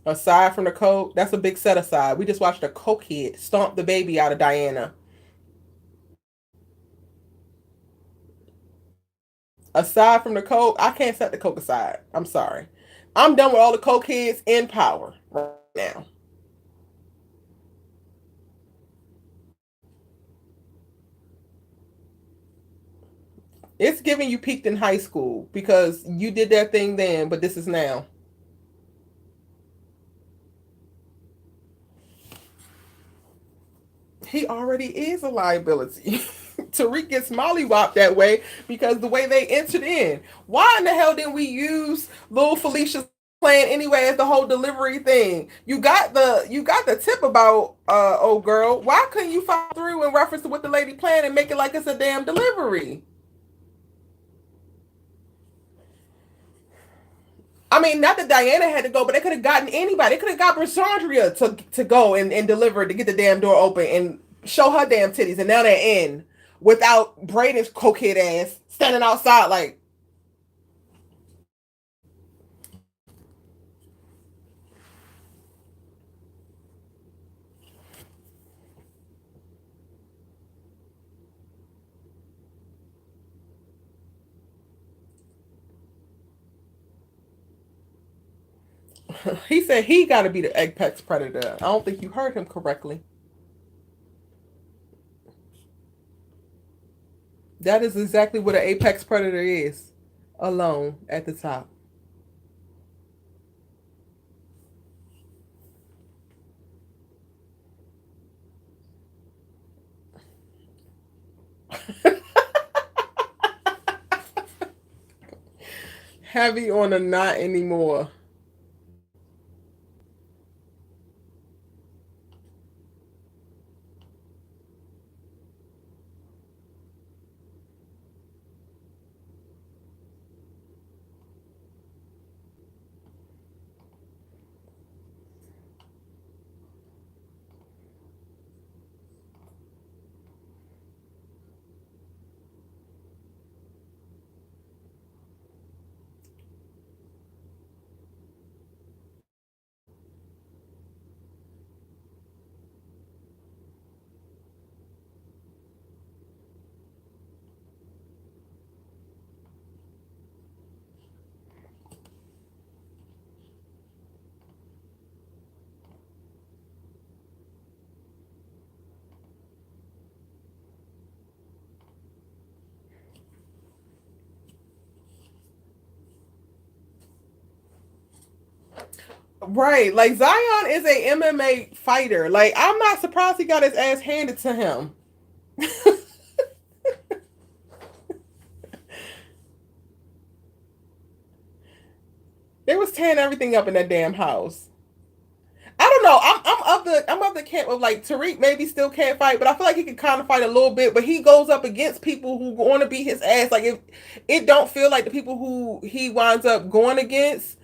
Aside from the coke, that's a big set aside. We just watched a cokehead stomp the baby out of Diana. Aside from the coke, I can't set the coke aside. I'm sorry. I'm done with all the cokeheads in power right now. It's giving you peaked in high school because you did that thing then, but this is now. He already is a liability. Tariq gets mollywopped that way because the way they entered in. Why in the hell didn't we use Lil Felicia's plan anyway as the whole delivery thing? You got the tip about old girl. Why couldn't you follow through in reference to what the lady planned and make it like it's a damn delivery? I mean, not that Diana had to go, but they could have gotten anybody. They could have got Brasandria to go and deliver to get the damn door open and show her damn titties. And now they're in without Braden's cokehead ass standing outside like, he said he got to be the apex predator. I don't think you heard him correctly. That is exactly what an apex predator is. Alone at the top. Heavy on a not anymore. Right. Like Zion is a MMA fighter. Like I'm not surprised he got his ass handed to him. They was tearing everything up in that damn house. I don't know. I'm of the camp of like Tariq maybe still can't fight, but I feel like he can kind of fight a little bit. But he goes up against people who want to beat his ass. Like if it don't feel like the people who he winds up going against,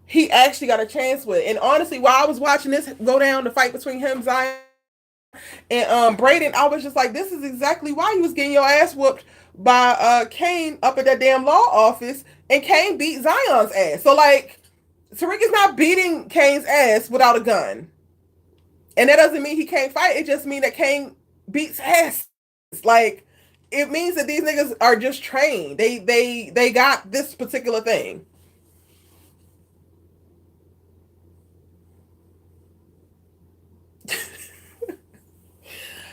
he actually got a chance with. And honestly, while I was watching this go down, the fight between him, Zion, and Braden, I was just like, this is exactly why you was getting your ass whooped by Kane up at that damn law office, and Kane beat Zion's ass. So like, Tariq is not beating Kane's ass without a gun, and that doesn't mean he can't fight. It just means that Kane beats ass. Like it means that these niggas are just trained. They got this particular thing.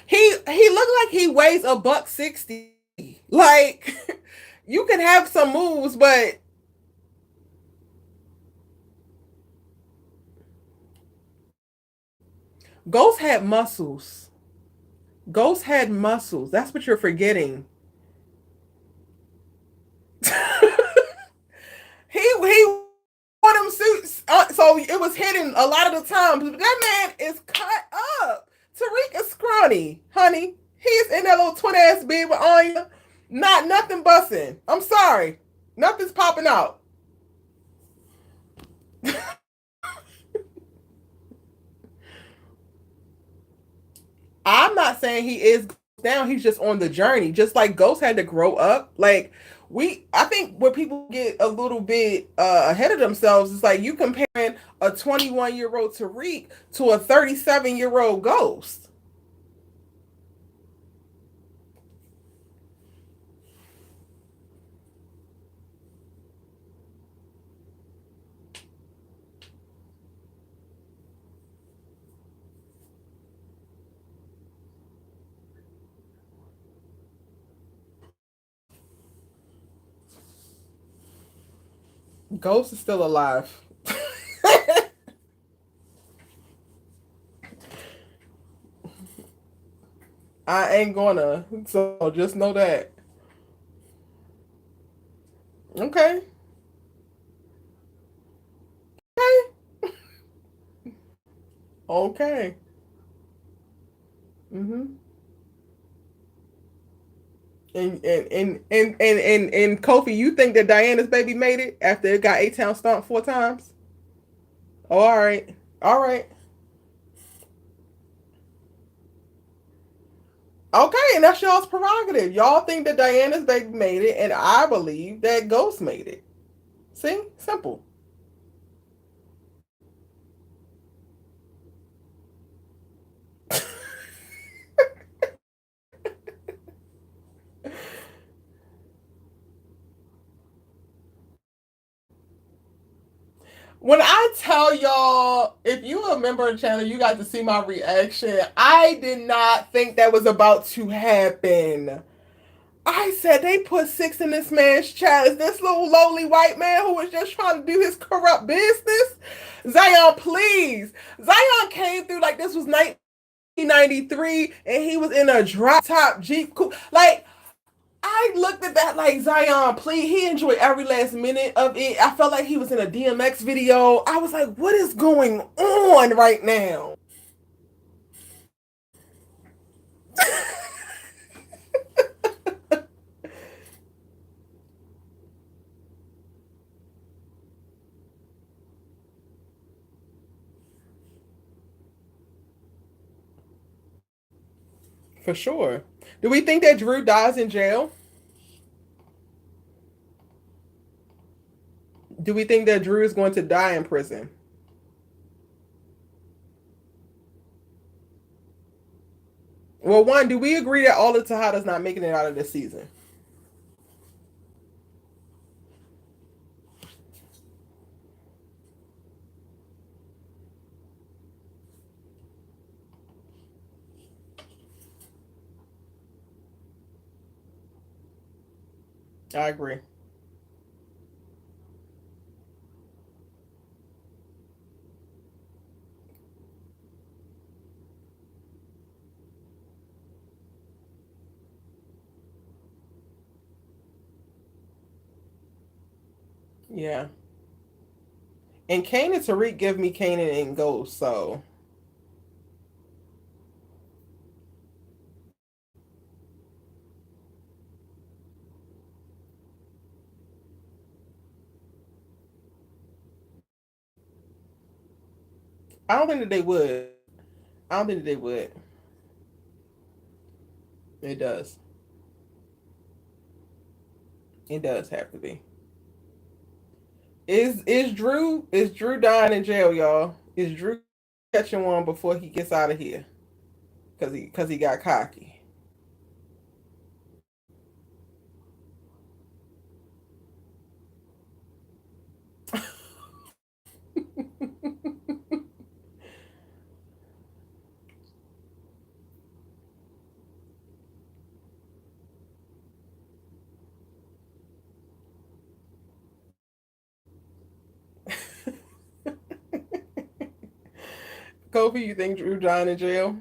He looked like he weighs a buck 60. Like you can have some moves, but Ghost had muscles. Ghost had muscles. That's what you're forgetting. He wore them suits, so it was hidden a lot of the times. But that man is cut up. Tariq is scrawny, honey. He's in that little twin ass bed with Anya. Not nothing busting. I'm sorry, nothing's popping out. I'm not saying he is down. He's just on the journey. Just like Ghost had to grow up. Like I think where people get a little bit ahead of themselves is like you comparing a 21-year-old Tariq to a 37-year-old Ghost. Ghost is still alive. I ain't gonna. So just know that. Okay. Okay. Okay. Mm-hmm. And Kofi, you think that Diana's baby made it after it got A-Town stomped 4 times? Oh, all right. All right. Okay, and that's y'all's prerogative. Y'all think that Diana's baby made it, and I believe that Ghost made it. See? Simple. When I tell y'all, if you a member of the channel, you got to see my reaction. I did not think that was about to happen. I said they put six in this man's chest. Is this little lowly white man who was just trying to do his corrupt business? Zion, please. Zion came through like this was 1993 and he was in a drop top Jeep. Like, I looked at that like Zion, please. He enjoyed every last minute of it. I felt like he was in a DMX video. I was like, what is going on right now? For sure. Do we think that Drew dies in jail? Do we think that Drew is going to die in prison? Well, one, do we agree that all the Tejada's not making it out of this season? I agree. Yeah. And Kane and Tariq give me Kane and Ghost, so I don't think that they would. I don't think that they would. It does. It does have to be. Is Drew dying in jail, y'all? Is Drew catching one before he gets out of here? Cause he got cocky. Kofi, you think Drew dying in jail?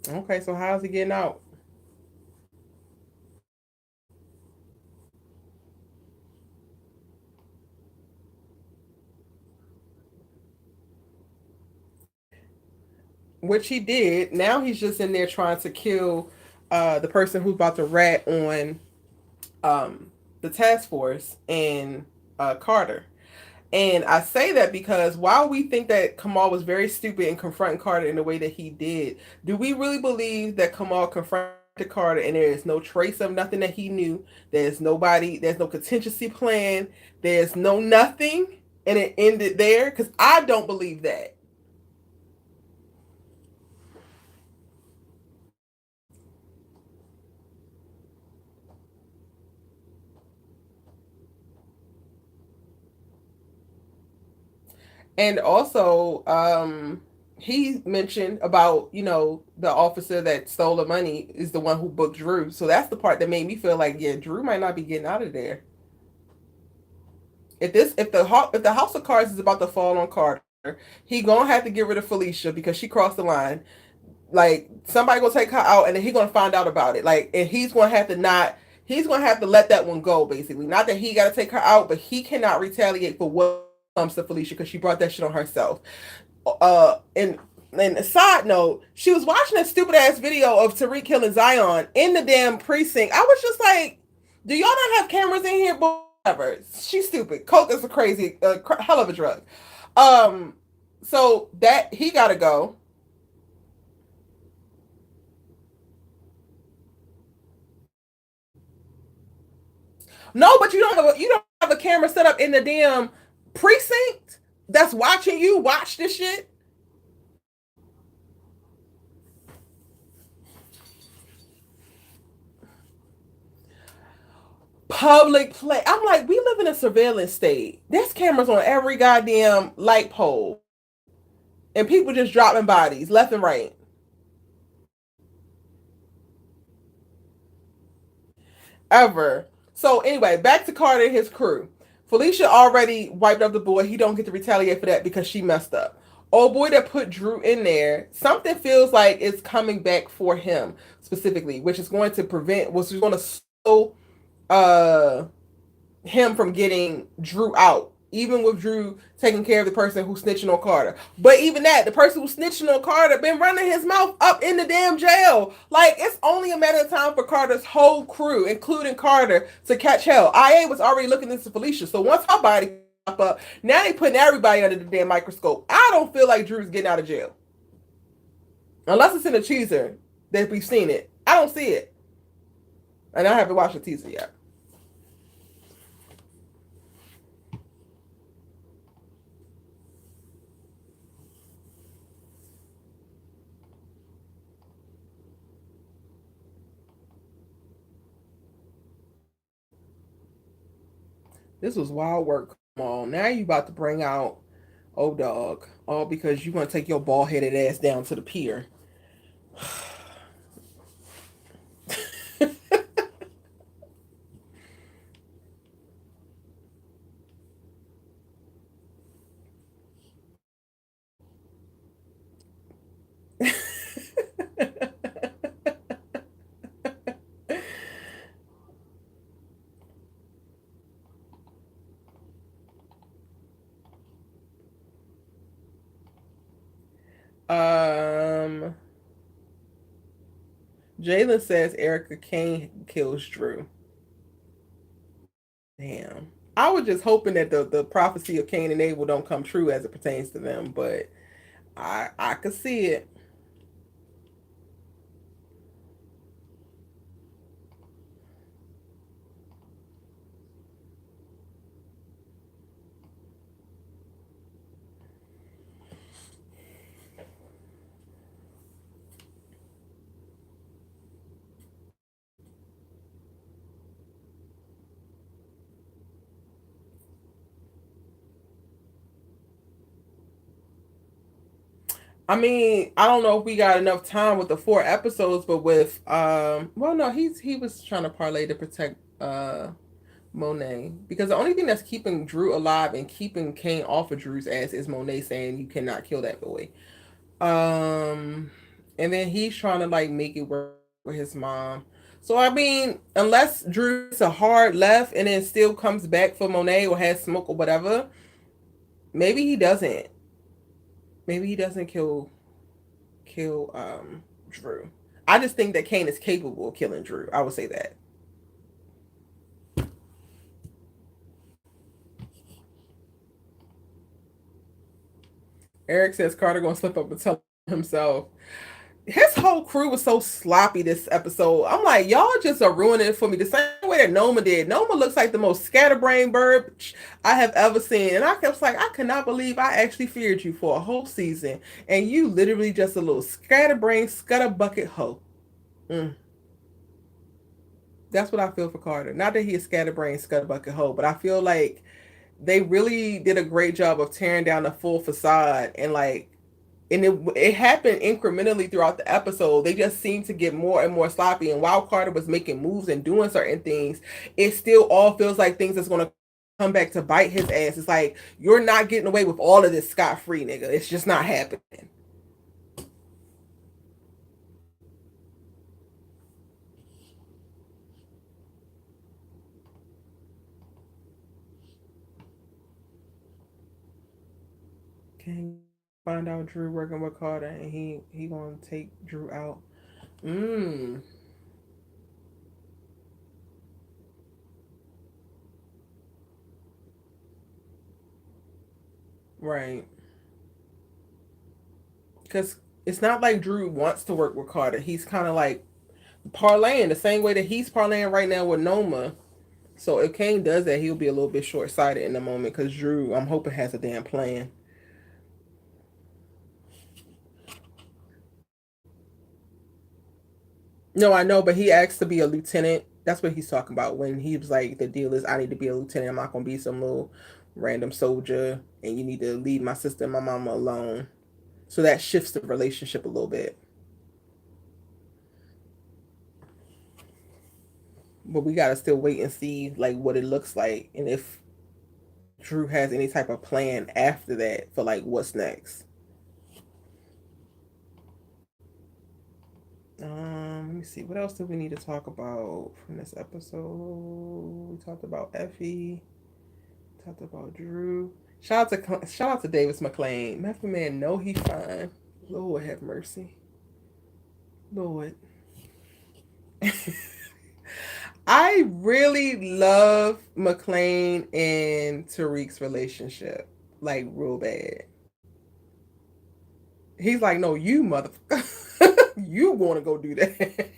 Okay, so how's he getting out? Which he did. Now he's just in there trying to kill the person who's about to rat on the task force and Carter. And I say that because while we think that Kamal was very stupid in confronting Carter in the way that he did, do we really believe that Kamal confronted Carter and there is no trace of nothing that he knew? There's nobody, there's no contingency plan, there's no nothing, and it ended there? Because I don't believe that. And also, he mentioned about, the officer that stole the money is the one who booked Drew. So that's the part that made me feel like, yeah, Drew might not be getting out of there. If the house of cards is about to fall on Carter, he gonna have to get rid of Felicia because she crossed the line. Like somebody gonna take her out, and then he gonna find out about it. Like, and he's gonna have to let that one go. Basically, not that he got to take her out, but he cannot retaliate for what comes to Felicia because she brought that shit on herself. And a side note, she was watching that stupid ass video of Tariq killing Zion in the damn precinct. I was just like, do y'all not have cameras in here? But whatever. She's stupid. Coke is a crazy, hell of a drug. Um, so that he gotta go. No, but you don't have a camera set up in the damn precinct that's watching you watch this shit. Public play. I'm like, we live in a surveillance state. There's cameras on every goddamn light pole, and people just dropping bodies left and right. Ever. So anyway, back to Carter and his crew. Felicia already wiped up the boy. He don't get to retaliate for that because she messed up. Oh boy, that put Drew in there. Something feels like it's coming back for him specifically, which is going to prevent, which is going to slow uh him from getting Drew out. Even with Drew taking care of the person who's snitching on Carter. But even that, the person who's snitching on Carter been running his mouth up in the damn jail. Like, it's only a matter of time for Carter's whole crew, including Carter, to catch hell. IA was already looking into Felicia. So once her body pop up, now they putting everybody under the damn microscope. I don't feel like Drew's getting out of jail. Unless it's in a teaser that we've seen it. I don't see it. And I haven't watched the teaser yet. This was wild work. Come on. Now you about to bring out old dog. All because you want to take your bald headed ass down to the pier. um Jalen says Erica Kane kills Drew. Damn. I was just hoping that the prophecy of Cain and Abel don't come true as it pertains to them, but I could see it. I mean, I don't know if we got enough time with the 4 episodes, but with well, no, he was trying to parlay to protect Monae, because the only thing that's keeping Drew alive and keeping Kane off of Drew's ass is Monae saying you cannot kill that boy. And then he's trying to like make it work with his mom. So I mean, unless Drew takes a hard left and then still comes back for Monae or has smoke or whatever, maybe he doesn't. Maybe he doesn't kill Drew. I just think that Kane is capable of killing Drew. I would say that. Eric says Carter gonna slip up and tell himself. His whole crew was so sloppy this episode. I'm like, y'all just are ruining it for me. The same way that Noma did. Noma looks like the most scatterbrained bird I have ever seen. And I was like, I cannot believe I actually feared you for a whole season. And you literally just a little scatterbrained, scutterbucket hoe. Mm. That's what I feel for Carter. Not that he is scatterbrained, scutterbucket hoe, but I feel like they really did a great job of tearing down the full facade and it happened incrementally throughout the episode. They just seemed to get more and more sloppy. And while Carter was making moves and doing certain things, it still all feels like things that's going to come back to bite his ass. It's like you're not getting away with all of this scot free, nigga. It's just not happening. Can find out Drew working with Carter, and he gonna take Drew out. Mmm. Right. Because it's not like Drew wants to work with Carter. He's kind of like parlaying the same way that he's parlaying right now with Noma. So if Kane does that, he'll be a little bit short sighted in the moment because Drew, I'm hoping, has a damn plan. No, I know, but he asked to be a lieutenant. That's what he's talking about when he was like, the deal is I need to be a lieutenant. I'm not going to be some little random soldier, and you need to leave my sister and my mama alone. So that shifts the relationship a little bit. But we got to still wait and see like what it looks like and if Drew has any type of plan after that for like what's next. Let me see. What else do we need to talk about from this episode? We talked about Effie. Talked about Drew. Shout out to Davis McLean. Method Man, know he fine. Lord have mercy. Lord. I really love McLean and Tariq's relationship, like real bad. He's like, no, you motherfucker, you want to go do that.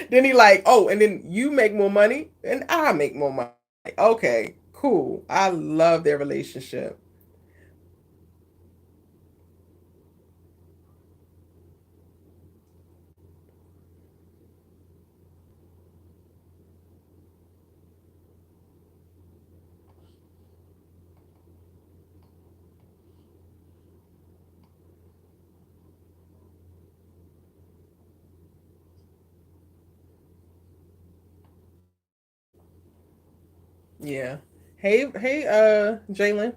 Then he like, oh, and then you make more money and I make more money. Okay, cool. I love their relationship. Yeah. Jalen,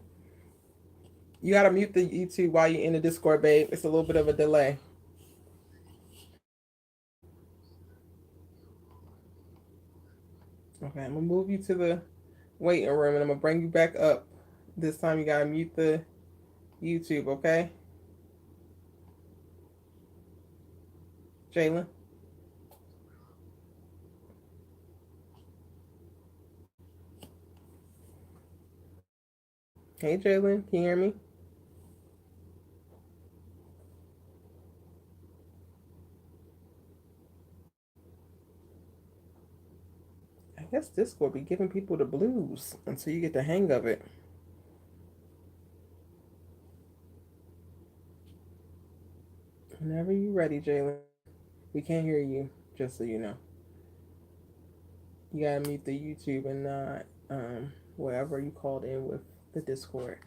you gotta mute the YouTube while you're in the Discord, babe. It's a little bit of a delay. Okay, I'm gonna move you to the waiting room and I'm gonna bring you back up. This time you gotta mute the YouTube, okay? Jalen. Hey Jalen, can you hear me? I guess Discord be giving people the blues until you get the hang of it. Whenever you ready, Jalen. We can't hear you, just so you know. You gotta mute the YouTube and not wherever you called in with the Discord.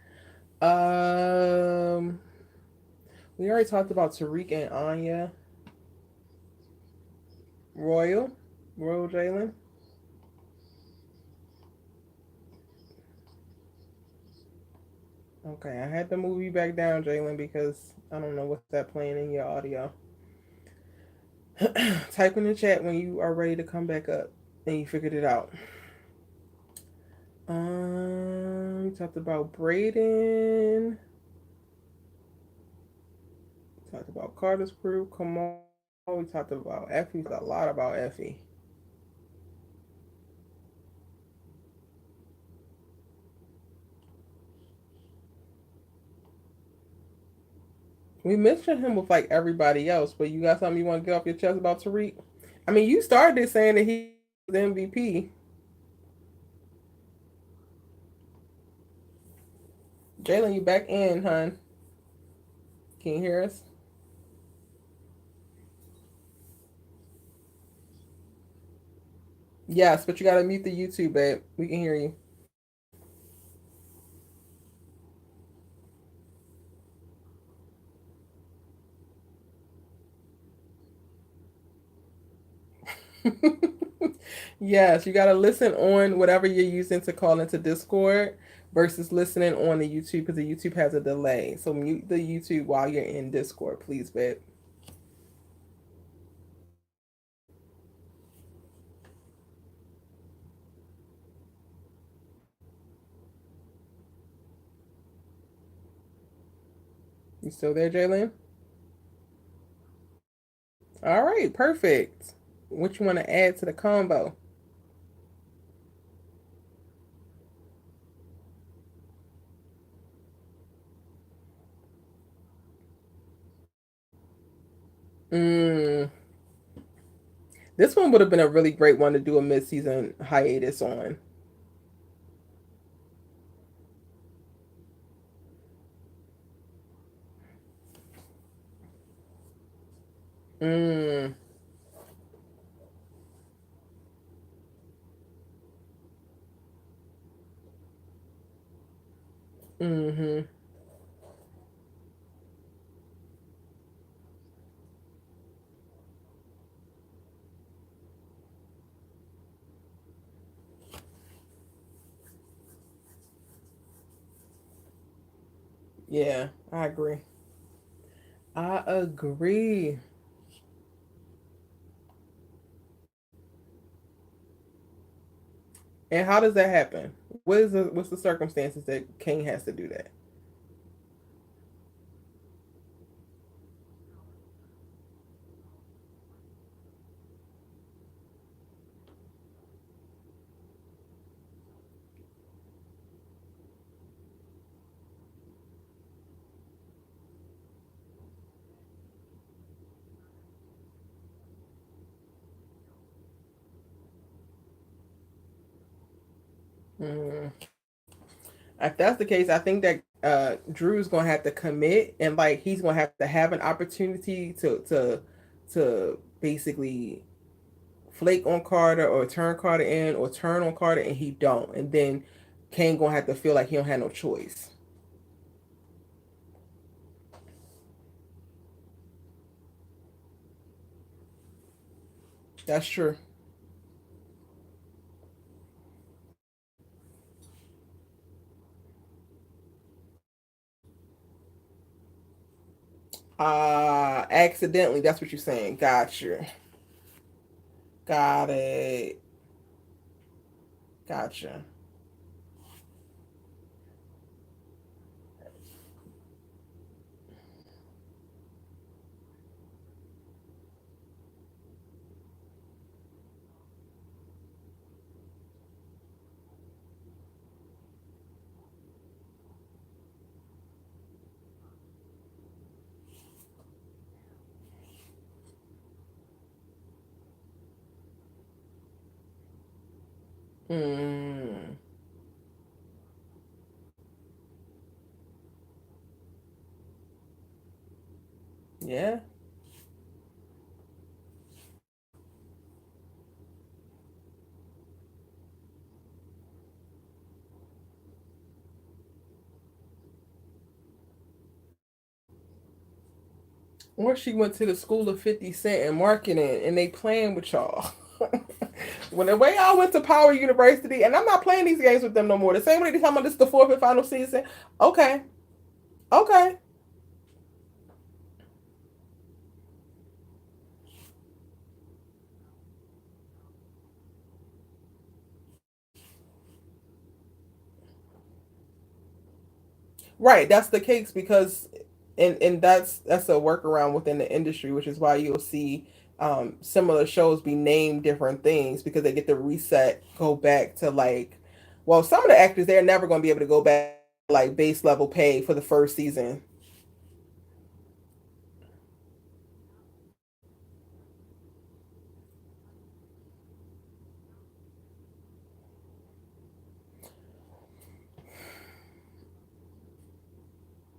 Um We already talked about Tariq and Anya. Royal. Royal Jalen. Okay, I had to move you back down, Jalen, because I don't know what's that playing in your audio. Type in the chat when you are ready to come back up and you figured it out. We talked about Braden. We talked about Carter's crew. Kamal. We talked about Effie. A lot about Effie. We mentioned him with like everybody else, but you got something you want to get off your chest about Tariq? I mean, you started it saying that he was MVP. Jalen, you back in, hun? Can you hear us? Yes, but you gotta mute the YouTube, babe. We can hear you. Yes, you gotta listen on whatever you're using to call into Discord versus listening on the YouTube because the YouTube has a delay. So mute the YouTube while you're in Discord, please, babe. You still there, Jalen? All right, perfect. What you want to add to the combo? Mm, this one would have been a really great one to do a mid-season hiatus on. Mm, mm-hmm. Yeah, I agree. I agree. And how does that happen? What's the circumstances that Kane has to do that? Mm. If that's the case, I think that Drew's gonna have to commit, and like he's gonna have to have an opportunity to basically flake on Carter or turn Carter in or turn on Carter, and he don't, and then Kane gonna have to feel like he don't have no choice. That's true. Accidentally. That's what you're saying. Gotcha. Got it. Gotcha. Mm. Yeah. Or she went to the school of 50 Cent and marketing and they playing with y'all. When the way I went to Power University, and I'm not playing these games with them no more. The same way they talking about this is the fourth and final season. Okay. Okay. Right, that's the case because and that's a workaround within the industry, which is why you'll see similar shows be named different things because they get to reset, go back to like, well, some of the actors they're never going to be able to go back to like base level pay for the first season.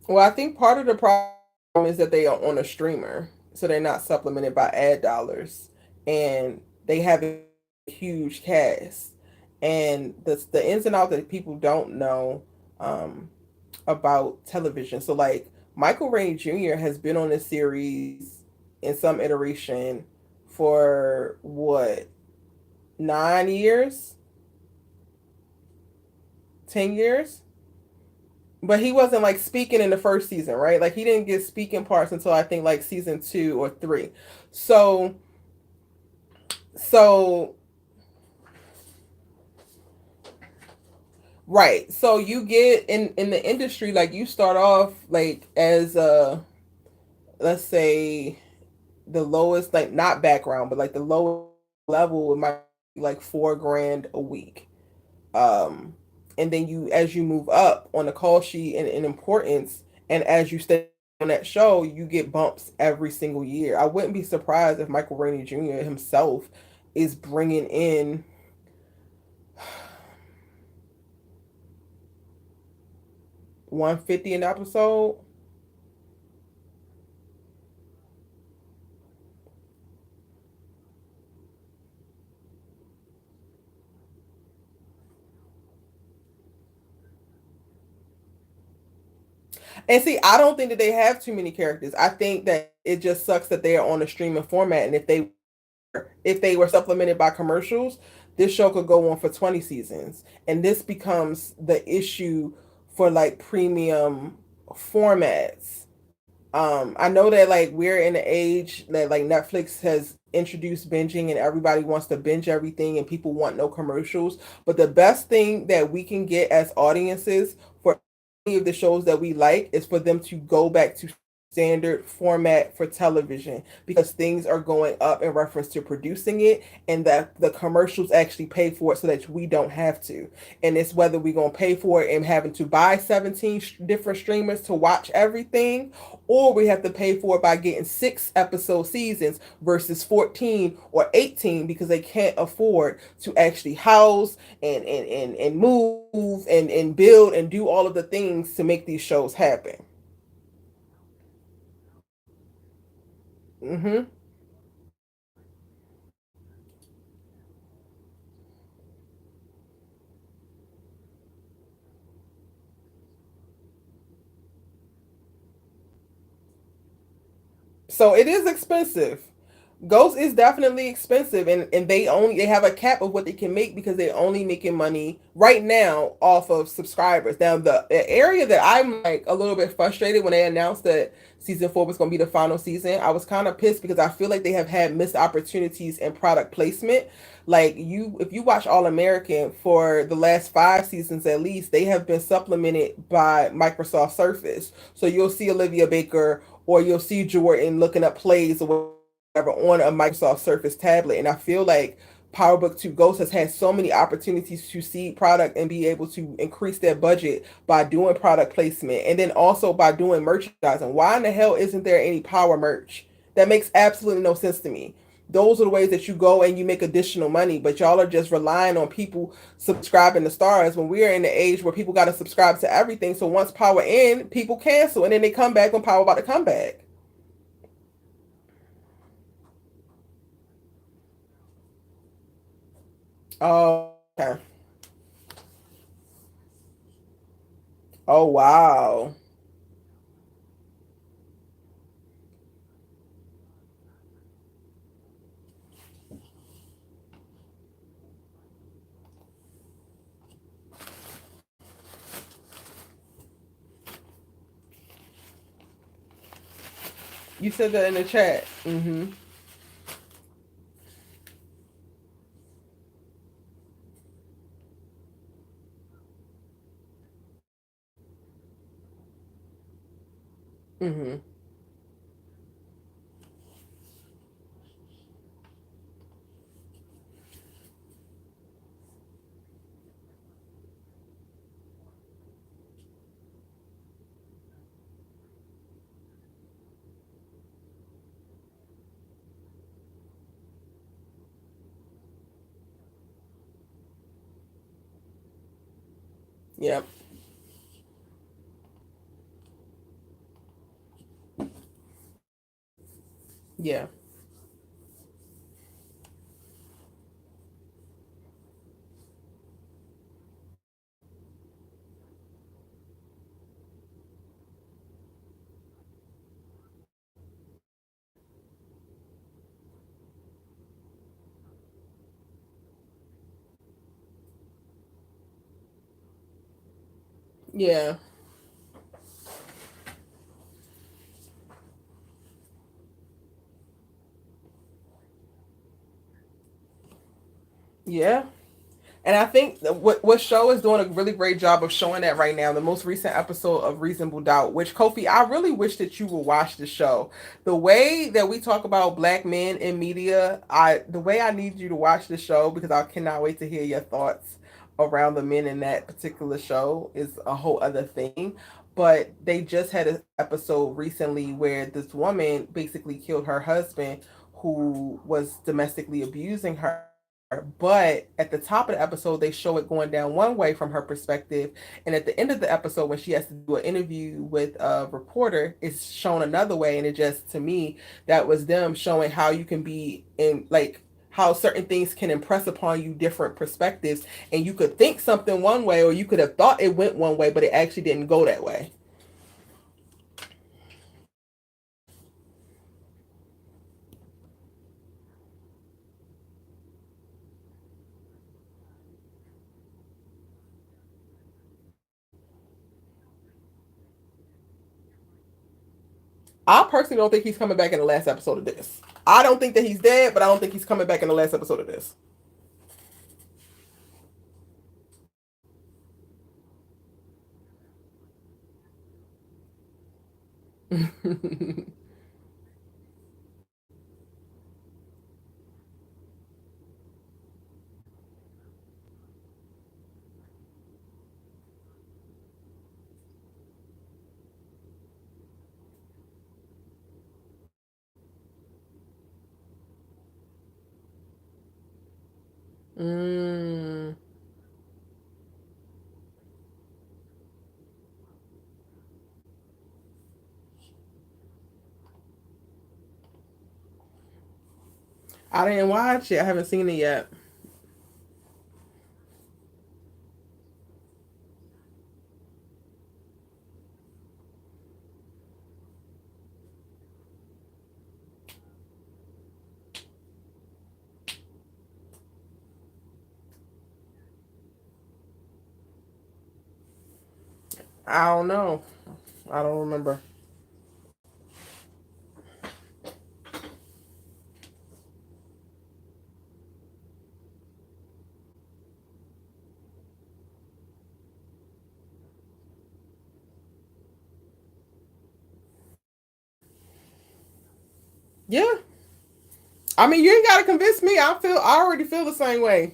Well, I think part of the problem is that they are on a streamer, so they're not supplemented by ad dollars, and they have a huge cast. And the ins and outs that people don't know um, about television. So, like Michael Ray Jr. has been on this series in some iteration for what 9 years, 10 years. But he wasn't like speaking in the first season, right? Like he didn't get speaking parts until I think like season 2 or 3. So so right. So you get in the industry like you start off like as let's say the lowest like not background but like the lowest level it might be like 4 grand a week. um and then you as you move up on the call sheet in importance and as you stay on that show you get bumps every single year. I wouldn't be surprised if Michael Rainey Jr. himself is bringing in 150 an episode. And see, I don't think that they have too many characters. I think that it just sucks that they are on a streaming format, and if they were supplemented by commercials, this show could go on for 20 seasons. And this becomes the issue for like premium formats. I know that like we're in an age that like Netflix has introduced binging and everybody wants to binge everything and people want no commercials. But the best thing that we can get as audiences for any of the shows that we like is for them to go back to standard format for television because things are going up in reference to producing it and that the commercials actually pay for it so that we don't have to. And it's whether we're going to pay for it and having to buy 17 different streamers to watch everything, or we have to pay for it by getting 6 episode seasons versus 14 or 18 because they can't afford to actually house and move and build and do all of the things to make these shows happen. Mm-hmm. So it is expensive. Ghost is definitely expensive, and they have a cap of what they can make because they're only making money right now off of subscribers. Now the area that I'm like a little bit frustrated when they announced that season 4 was going to be the final season, I was kind of pissed because I feel like they have had missed opportunities in product placement. Like you, if you watch All American for the last 5 seasons at least, they have been supplemented by Microsoft Surface. So you'll see Olivia Baker or you'll see Jordan looking up plays or on a Microsoft Surface tablet. And I feel like PowerBook 2 Ghost has had so many opportunities to see product and be able to increase their budget by doing product placement and then also by doing merchandising. Why in the hell isn't there any Power merch? That makes absolutely no sense to me. Those are the ways that you go and you make additional money, but y'all are just relying on people subscribing to stars when we're in the age where people got to subscribe to everything. So once Power in, people cancel and then they come back when Power about to come back. Oh, okay. Oh, wow. You said that in the chat. Mm-hmm. Mm-hmm. Yep. Yeah. Yeah. Yeah. And I think what show is doing a really great job of showing that right now. The most recent episode of Reasonable Doubt, which Kofi, I really wish that you would watch the show. The way that we talk about black men in media, the way I need you to watch the show because I cannot wait to hear your thoughts around the men in that particular show is a whole other thing. But they just had an episode recently where this woman basically killed her husband who was domestically abusing her, but at the top of the episode they show it going down one way from her perspective, and at the end of the episode when she has to do an interview with a reporter it's shown another way. And it just, to me, that was them showing how you can be in, like, how certain things can impress upon you different perspectives, and you could think something one way or you could have thought it went one way but it actually didn't go that way. I personally don't think he's coming back in the last episode of this. I don't think that he's dead, but I don't think he's coming back in the last episode of this. Mm, I didn't watch it. I haven't seen it yet. I don't know. I don't remember. Yeah. I mean, you ain't got to convince me. I already feel the same way.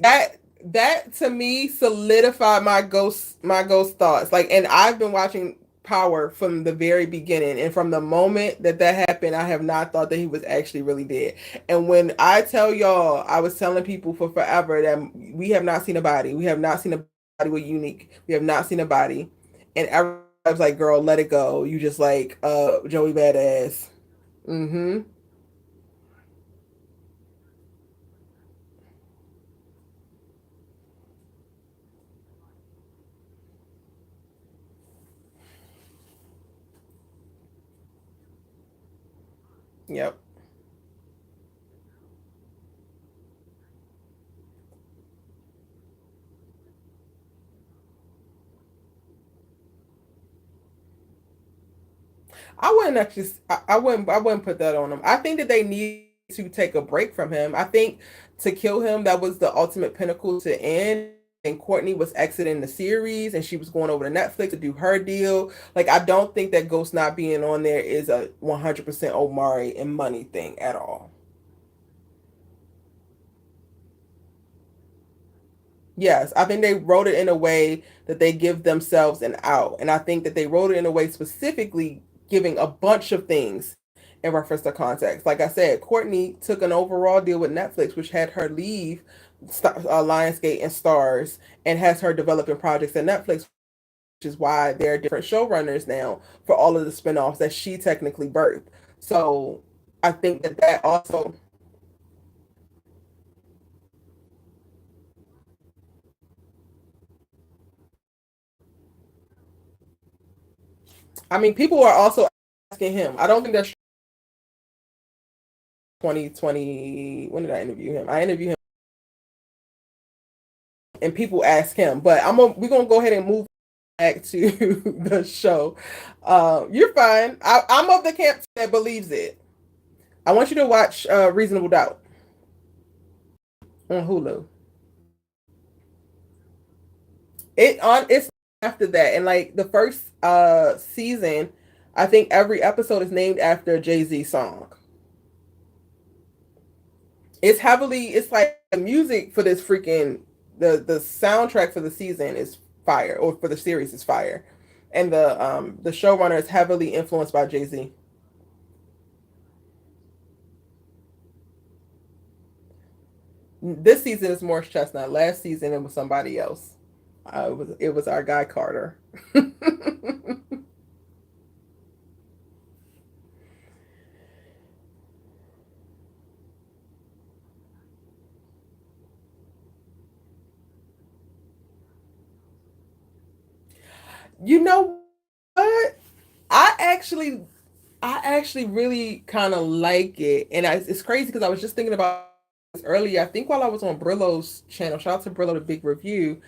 that that to me solidified my ghost thoughts. Like, and I've been watching Power from the very beginning, and from the moment that that happened, I have not thought that he was actually really dead. And when I tell y'all, I was telling people for forever that we have not seen a body. We have not seen a body with Unique. We have not seen a body, and everybody's like, "Girl, let it go. You just like Joey Badass." Mm-hmm. Yep. I wouldn't actually. I wouldn't put that on him. I think that they need to take a break from him. I think to kill him, that was the ultimate pinnacle to end. And Courtney was exiting the series, and she was going over to Netflix to do her deal. Like, I don't think that Ghost not being on there is a 100% Omari and money thing at all. Yes, I think they wrote it in a way that they give themselves an out. And I think that they wrote it in a way specifically giving a bunch of things in reference to context. Like I said, Courtney took an overall deal with Netflix, which had her leave Lionsgate and Stars and has her developing projects at Netflix, which is why there are different showrunners now for all of the spinoffs that she technically birthed. So I think that that also, I mean, people are also asking him. I don't think that's 2020. When did I interview him? I interviewed him, and people ask him. But we're gonna go ahead and move back to the show. You're fine. I'm of the camp that believes it. I want you to watch Reasonable Doubt on Hulu. It's after that, and like the first season, I think every episode is named after a Jay-Z song. It's like the music for this freaking the soundtrack for the season is fire, or for the series is fire, and the showrunner is heavily influenced by Jay-Z. This season is Morris Chestnut. Last season it was somebody else. It was our guy Carter. You know what? I actually I actually really kind of like it, and it's crazy because I was just thinking about this earlier. I think while I was on Brillo's channel, shout out to Brillo, the big review.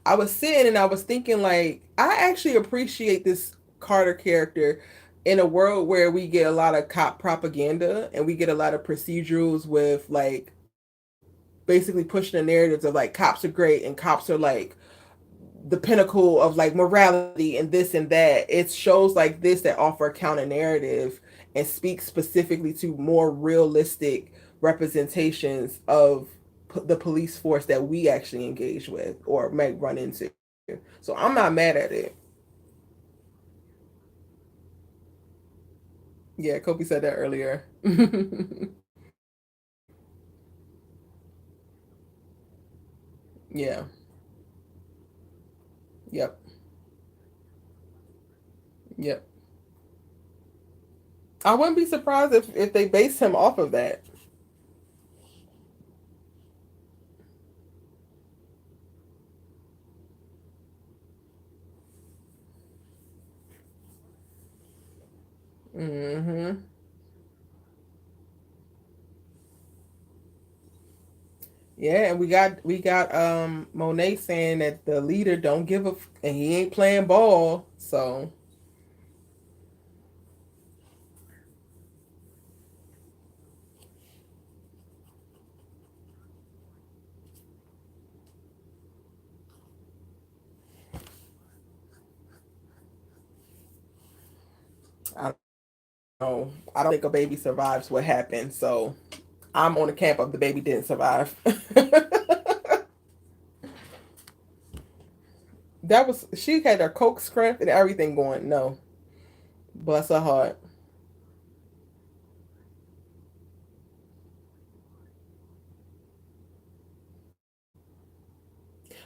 I was sitting and I was thinking, like, I actually appreciate this Carter character in a world where we get a lot of cop propaganda and we get a lot of procedurals with like basically pushing the narratives of like cops are great and cops are like the pinnacle of like morality and this and that. It's shows like this that offer a counter narrative and speak specifically to more realistic representations of the police force that we actually engage with or may run into. So I'm not mad at it. Yeah, Kobe said that earlier. Yeah. Yep. Yep. I wouldn't be surprised if they based him off of that. Hmm. Yeah, and we got Monae saying that the leader don't give a and he ain't playing ball. So I don't know. I don't think a baby survives what happened. So I'm on the camp of the baby didn't survive. That was she had her coke strength and everything going. No, bless her heart.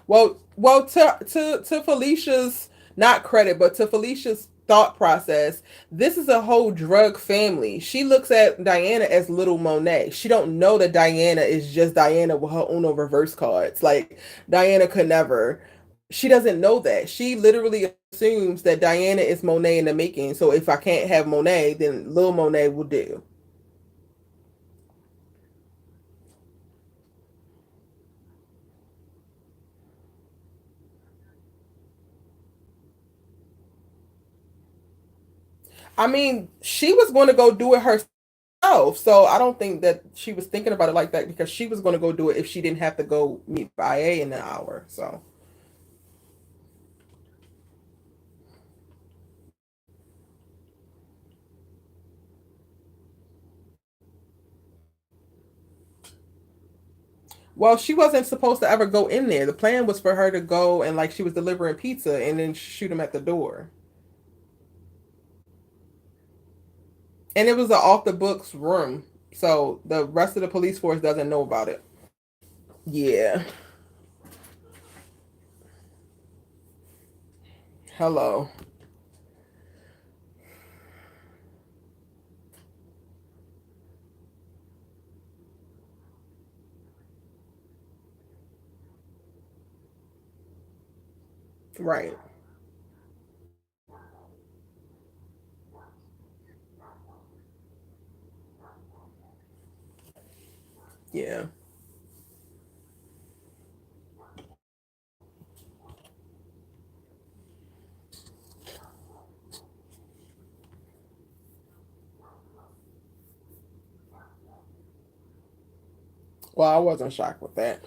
Well, to Felicia's not credit, but to Felicia's thought process, this is a whole drug family. She looks at Diana as little Monet. She don't know that Diana is just Diana with her Uno reverse cards. Like Diana could never. She doesn't know that. She literally assumes that Diana is Monet in the making. So if I can't have Monet, then little Monet will do. I mean, she was going to go do it herself, so I don't think that she was thinking about it like that because she was going to go do it if she didn't have to go meet IA in an hour. So, well, she wasn't supposed to ever go in there. The plan was for her to go and like she was delivering pizza and then shoot him at the door. And it was an off the books room, so the rest of the police force doesn't know about it. Yeah. Hello. Right. Yeah. Well, I wasn't shocked with that.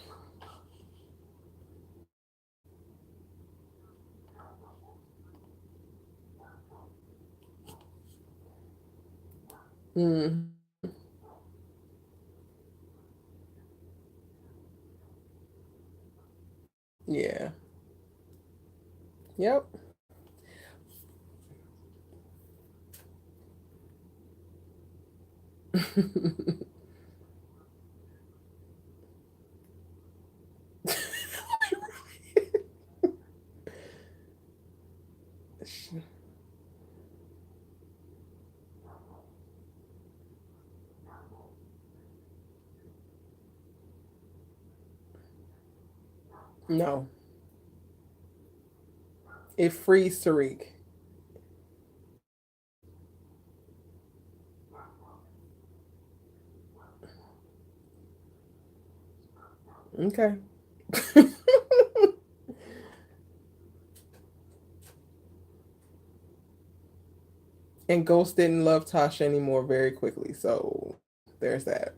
Mm. Yeah. Yep. No. It frees Tariq. Okay. And Ghost didn't love Tasha anymore very quickly, so there's that.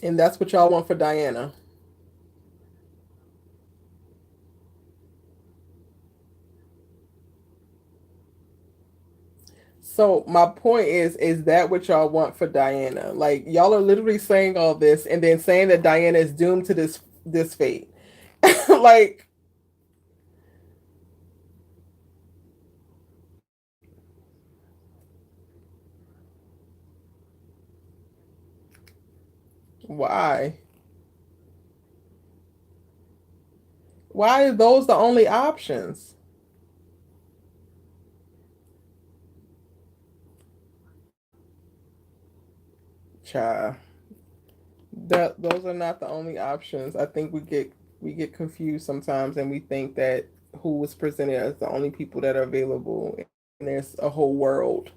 And that's what y'all want for Diana. So my point is that what y'all want for Diana? Like y'all are literally saying all this and then saying that Diana is doomed to this fate. Like why? Why are those the only options? Cha. That those are not the only options. I think we get confused sometimes and we think that who was presented as the only people that are available and there's a whole world.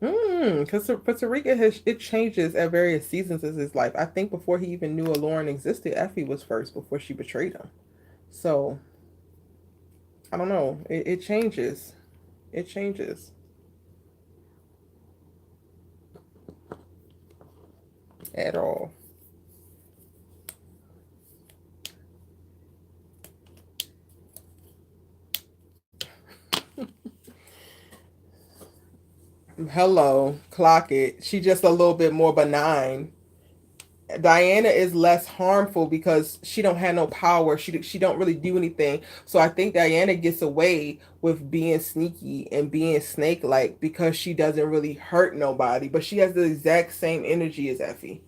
Because Puerto Rico has it changes at various seasons of his life. I think before he even knew Lauren existed, Effie was first before she betrayed him. So I don't know. It changes. It changes at all. Hello, clock it. She just a little bit more benign. Diana is less harmful because she don't have no power. She don't really do anything. So I think Diana gets away with being sneaky and being snake like because she doesn't really hurt nobody, but she has the exact same energy as Effie.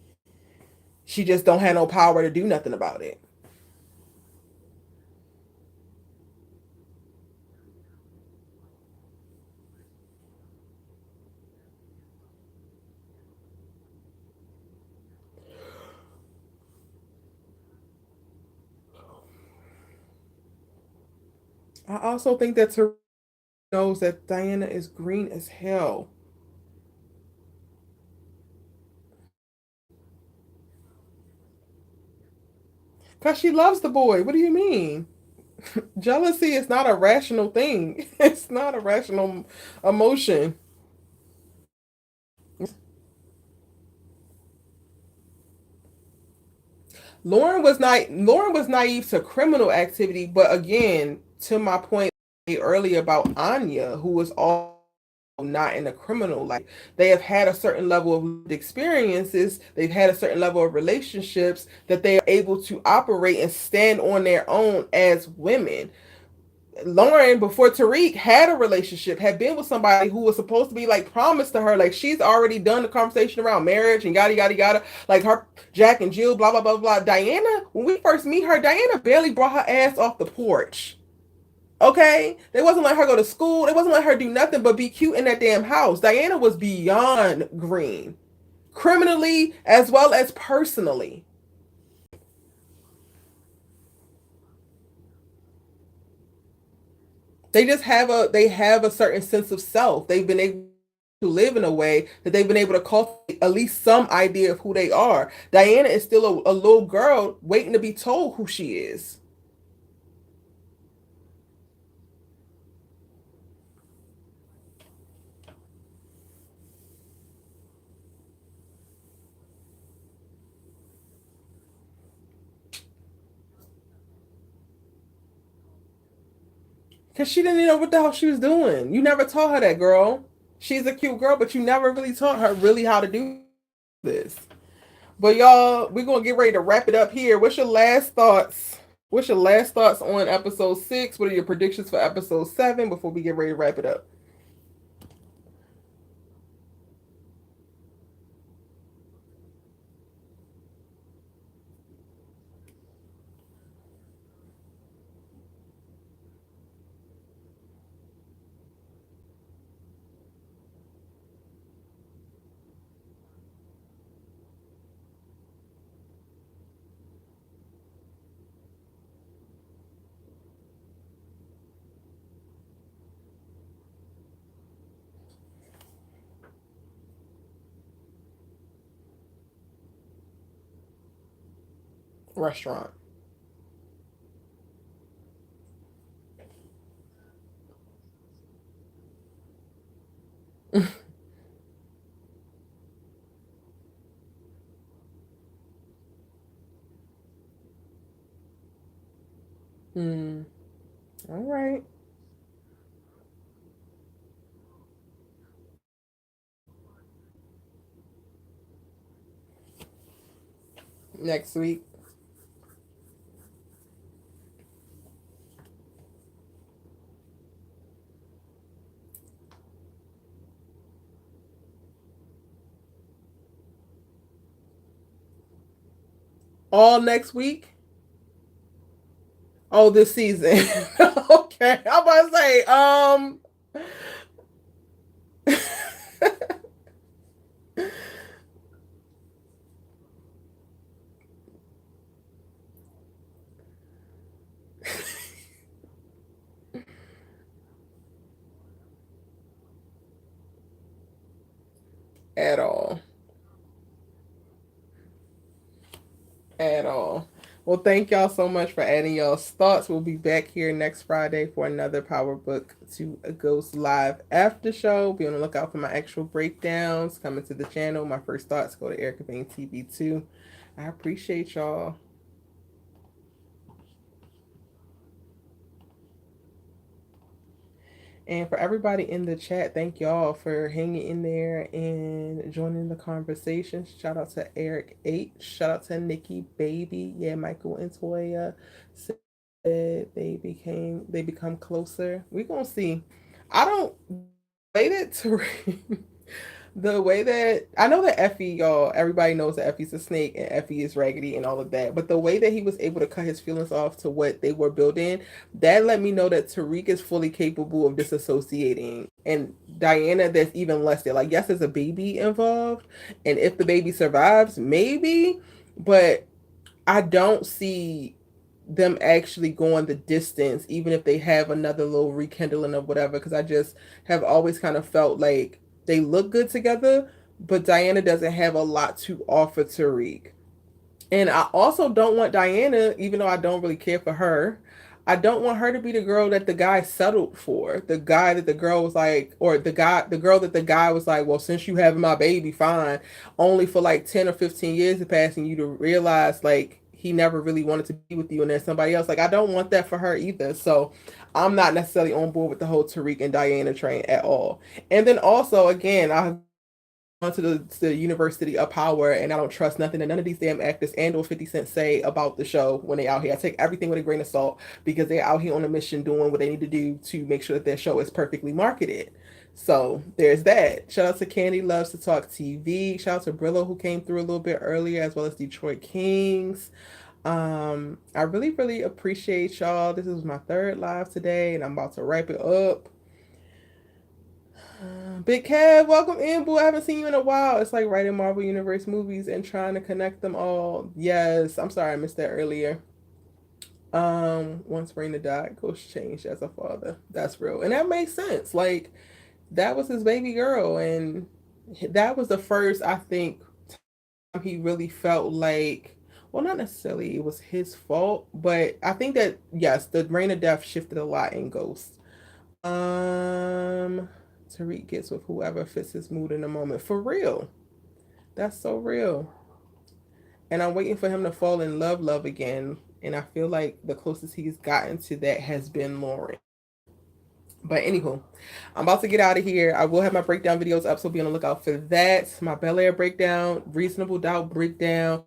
She just don't have no power to do nothing about it. I also think that Tariq knows that Diana is green as hell. Cause she loves the boy. What do you mean? Jealousy is not a rational thing. It's not a rational emotion. Lauren was naive to criminal activity, but again, to my point earlier about Anya, who was all not in a criminal life. They have had a certain level of experiences, they've had a certain level of relationships that they are able to operate and stand on their own as women. Lauren, before Tariq, had a relationship, had been with somebody who was supposed to be like promised to her. Like she's already done the conversation around marriage and yada yada yada. Like her Jack and Jill, blah blah blah blah. Diana, when we first meet her, Diana barely brought her ass off the porch. Okay? They wasn't letting her go to school. They wasn't letting her do nothing but be cute in that damn house. Diana was beyond green. Criminally as well as personally. They have a certain sense of self. They've been able to live in a way that they've been able to cultivate at least some idea of who they are. Diana is still a little girl waiting to be told who she is. Because she didn't even know what the hell she was doing. You never taught her that, girl. She's a cute girl, but you never really taught her really how to do this. But y'all, we're gonna get ready to wrap it up here. What's your last thoughts? What's your last thoughts on episode 6? What are your predictions for episode 7 before we get ready to wrap it up? Restaurant. Hmm. All right. Next week. All next week. Oh, this season. Okay. I'm about to say, at all. At all. Well, thank y'all so much for adding y'all's thoughts. We'll be back here next Friday for another Power Book to Ghost Live after show. Be on the lookout for my actual breakdowns coming to the channel. My first thoughts go to Erica Bain TV too. I appreciate y'all. And for everybody in the chat, thank y'all for hanging in there and joining the conversation. Shout out to Eric H. Shout out to Nikki Baby. Yeah, Michael and Toya said they become closer. We gonna see. I don't the way that the way that I know that Effie, y'all, everybody knows that Effie's a snake and Effie is raggedy and all of that. But the way that he was able to cut his feelings off to what they were building, that let me know that Tariq is fully capable of disassociating. And Diana, there's even less there. Like, yes, there's a baby involved. And if the baby survives, maybe. But I don't see them actually going the distance, even if they have another little rekindling of whatever. Because I just have always kind of felt like they look good together, but Diana doesn't have a lot to offer Tariq. And I also don't want Diana, even though I don't really care for her, I don't want her to be the girl that the guy settled for. The guy that the girl was like, or the girl that the guy was like, well, since you have my baby, fine. Only for like 10 or 15 years to pass and you to realize like he never really wanted to be with you and there's somebody else. Like, I don't want that for her either. So I'm not necessarily on board with the whole Tariq and Diana train at all. And then also, again, I've gone to the University of Power, and I don't trust nothing that none of these damn actors and or 50 Cent say about the show when they out here. I take everything with a grain of salt because they're out here on a mission doing what they need to do to make sure that their show is perfectly marketed. So there's that. Shout out to Candy Loves to Talk TV. Shout out to Brillo who came through a little bit earlier, as well as Detroit Kings. I really, really appreciate y'all. This is my third live today, and I'm about to wrap it up. Big Kev, welcome in, boo. I haven't seen you in a while. It's like writing Marvel Universe movies and trying to connect them all. Yes, I'm sorry I missed that earlier. Once Raina died, Ghost changed as a father. That's real, and that makes sense. Like that was his baby girl, and that was the first I think time he really felt like. Well, not necessarily it was his fault, but I think that yes, the Raina death shifted a lot in Ghost. Um, Tariq gets with whoever fits his mood in the moment. For real. That's so real. And I'm waiting for him to fall in love again. And I feel like the closest he's gotten to that has been Lauren. But anywho, I'm about to get out of here. I will have my breakdown videos up, so be on the lookout for that. My Bel Air breakdown, Reasonable Doubt breakdown,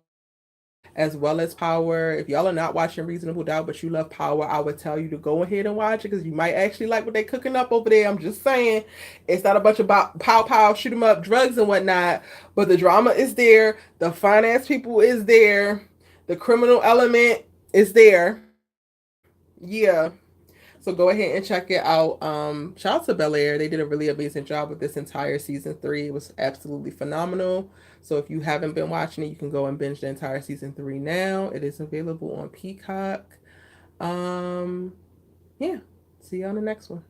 as well as Power. If y'all are not watching Reasonable Doubt, but you love Power, I would tell you to go ahead and watch it because you might actually like what they're cooking up over there. I'm just saying, it's not a bunch of pow, shoot 'em up, drugs and whatnot, but the drama is there. The finance people is there. The criminal element is there. Yeah. So go ahead and check it out. Shout out to Bel Air. They did a really amazing job with this entire season 3. It was absolutely phenomenal. So if you haven't been watching it, you can go and binge the entire season 3 now. It is available on Peacock. Um, yeah. See you on the next one.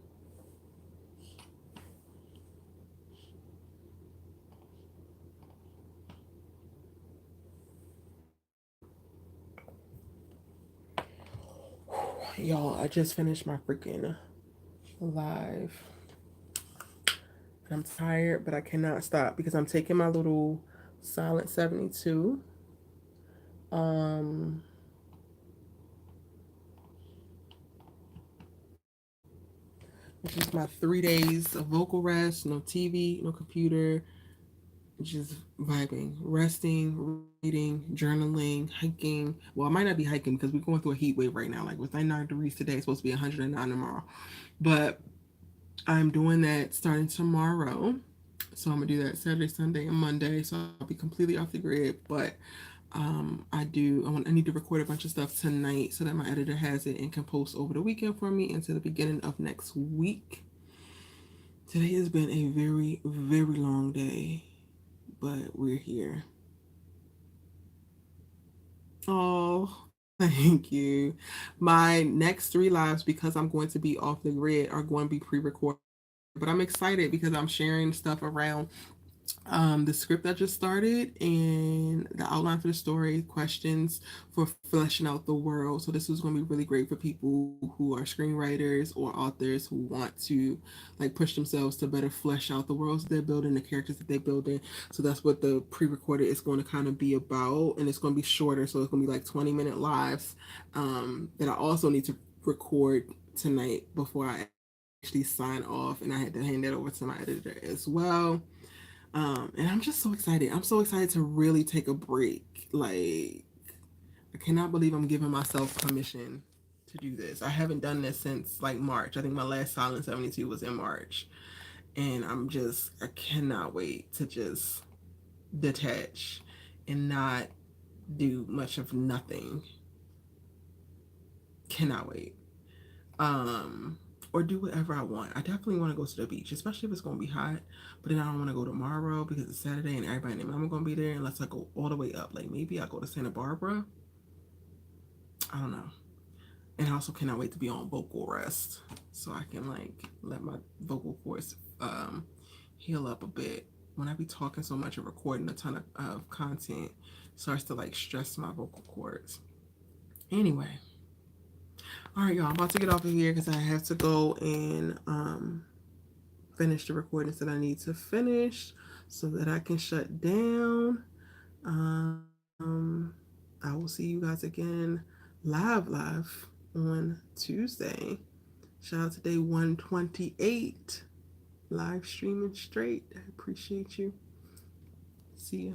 Y'all, I just finished my freaking live. I'm tired, but I cannot stop because I'm taking my little Silent 72. Um, which is my 3 days of vocal rest, no TV, no computer, just vibing, resting, reading, journaling, hiking. Well, I might not be hiking because we're going through a heat wave right now. Like with 99 degrees today, it's supposed to be 109 tomorrow. But I'm doing that starting tomorrow. So I'm gonna do that Saturday, Sunday, and Monday. So I'll be completely off the grid. But I need to record a bunch of stuff tonight so that my editor has it and can post over the weekend for me into the beginning of next week. Today has been a very, very long day, but we're here. Oh, thank you. My next 3 lives, because I'm going to be off the grid, are going to be pre-recorded. But I'm excited because I'm sharing stuff around the script I just started and the outline for the story, questions for fleshing out the world. So this is going to be really great for people who are screenwriters or authors who want to like push themselves to better flesh out the worlds they're building, the characters that they're building. So that's what the pre-recorded is going to kind of be about, and it's going to be shorter. So it's going to be like 20-minute lives that I also need to record tonight before I actually sign off, and I had to hand that over to my editor as well. And I'm just so excited. I'm so excited to really take a break. Like, I cannot believe I'm giving myself permission to do this. I haven't done this since like March. I think my last Silent 72 was in March. And I cannot wait to just detach and not do much of nothing. Cannot wait. Um, or do whatever I want. I definitely want to go to the beach, especially if it's going to be hot. But then I don't want to go tomorrow because it's Saturday and everybody and their mama going to be there unless I go all the way up. Like maybe I go to Santa Barbara. I don't know. And I also cannot wait to be on vocal rest so I can like let my vocal cords heal up a bit. When I be talking so much and recording a ton of content, starts to like stress my vocal cords. Anyway, all right, y'all. I'm about to get off of here because I have to go and finish the recordings that I need to finish so that I can shut down. Um, I will see you guys again live on Tuesday. Shout out to day 128. Live streaming straight. I appreciate you. See ya.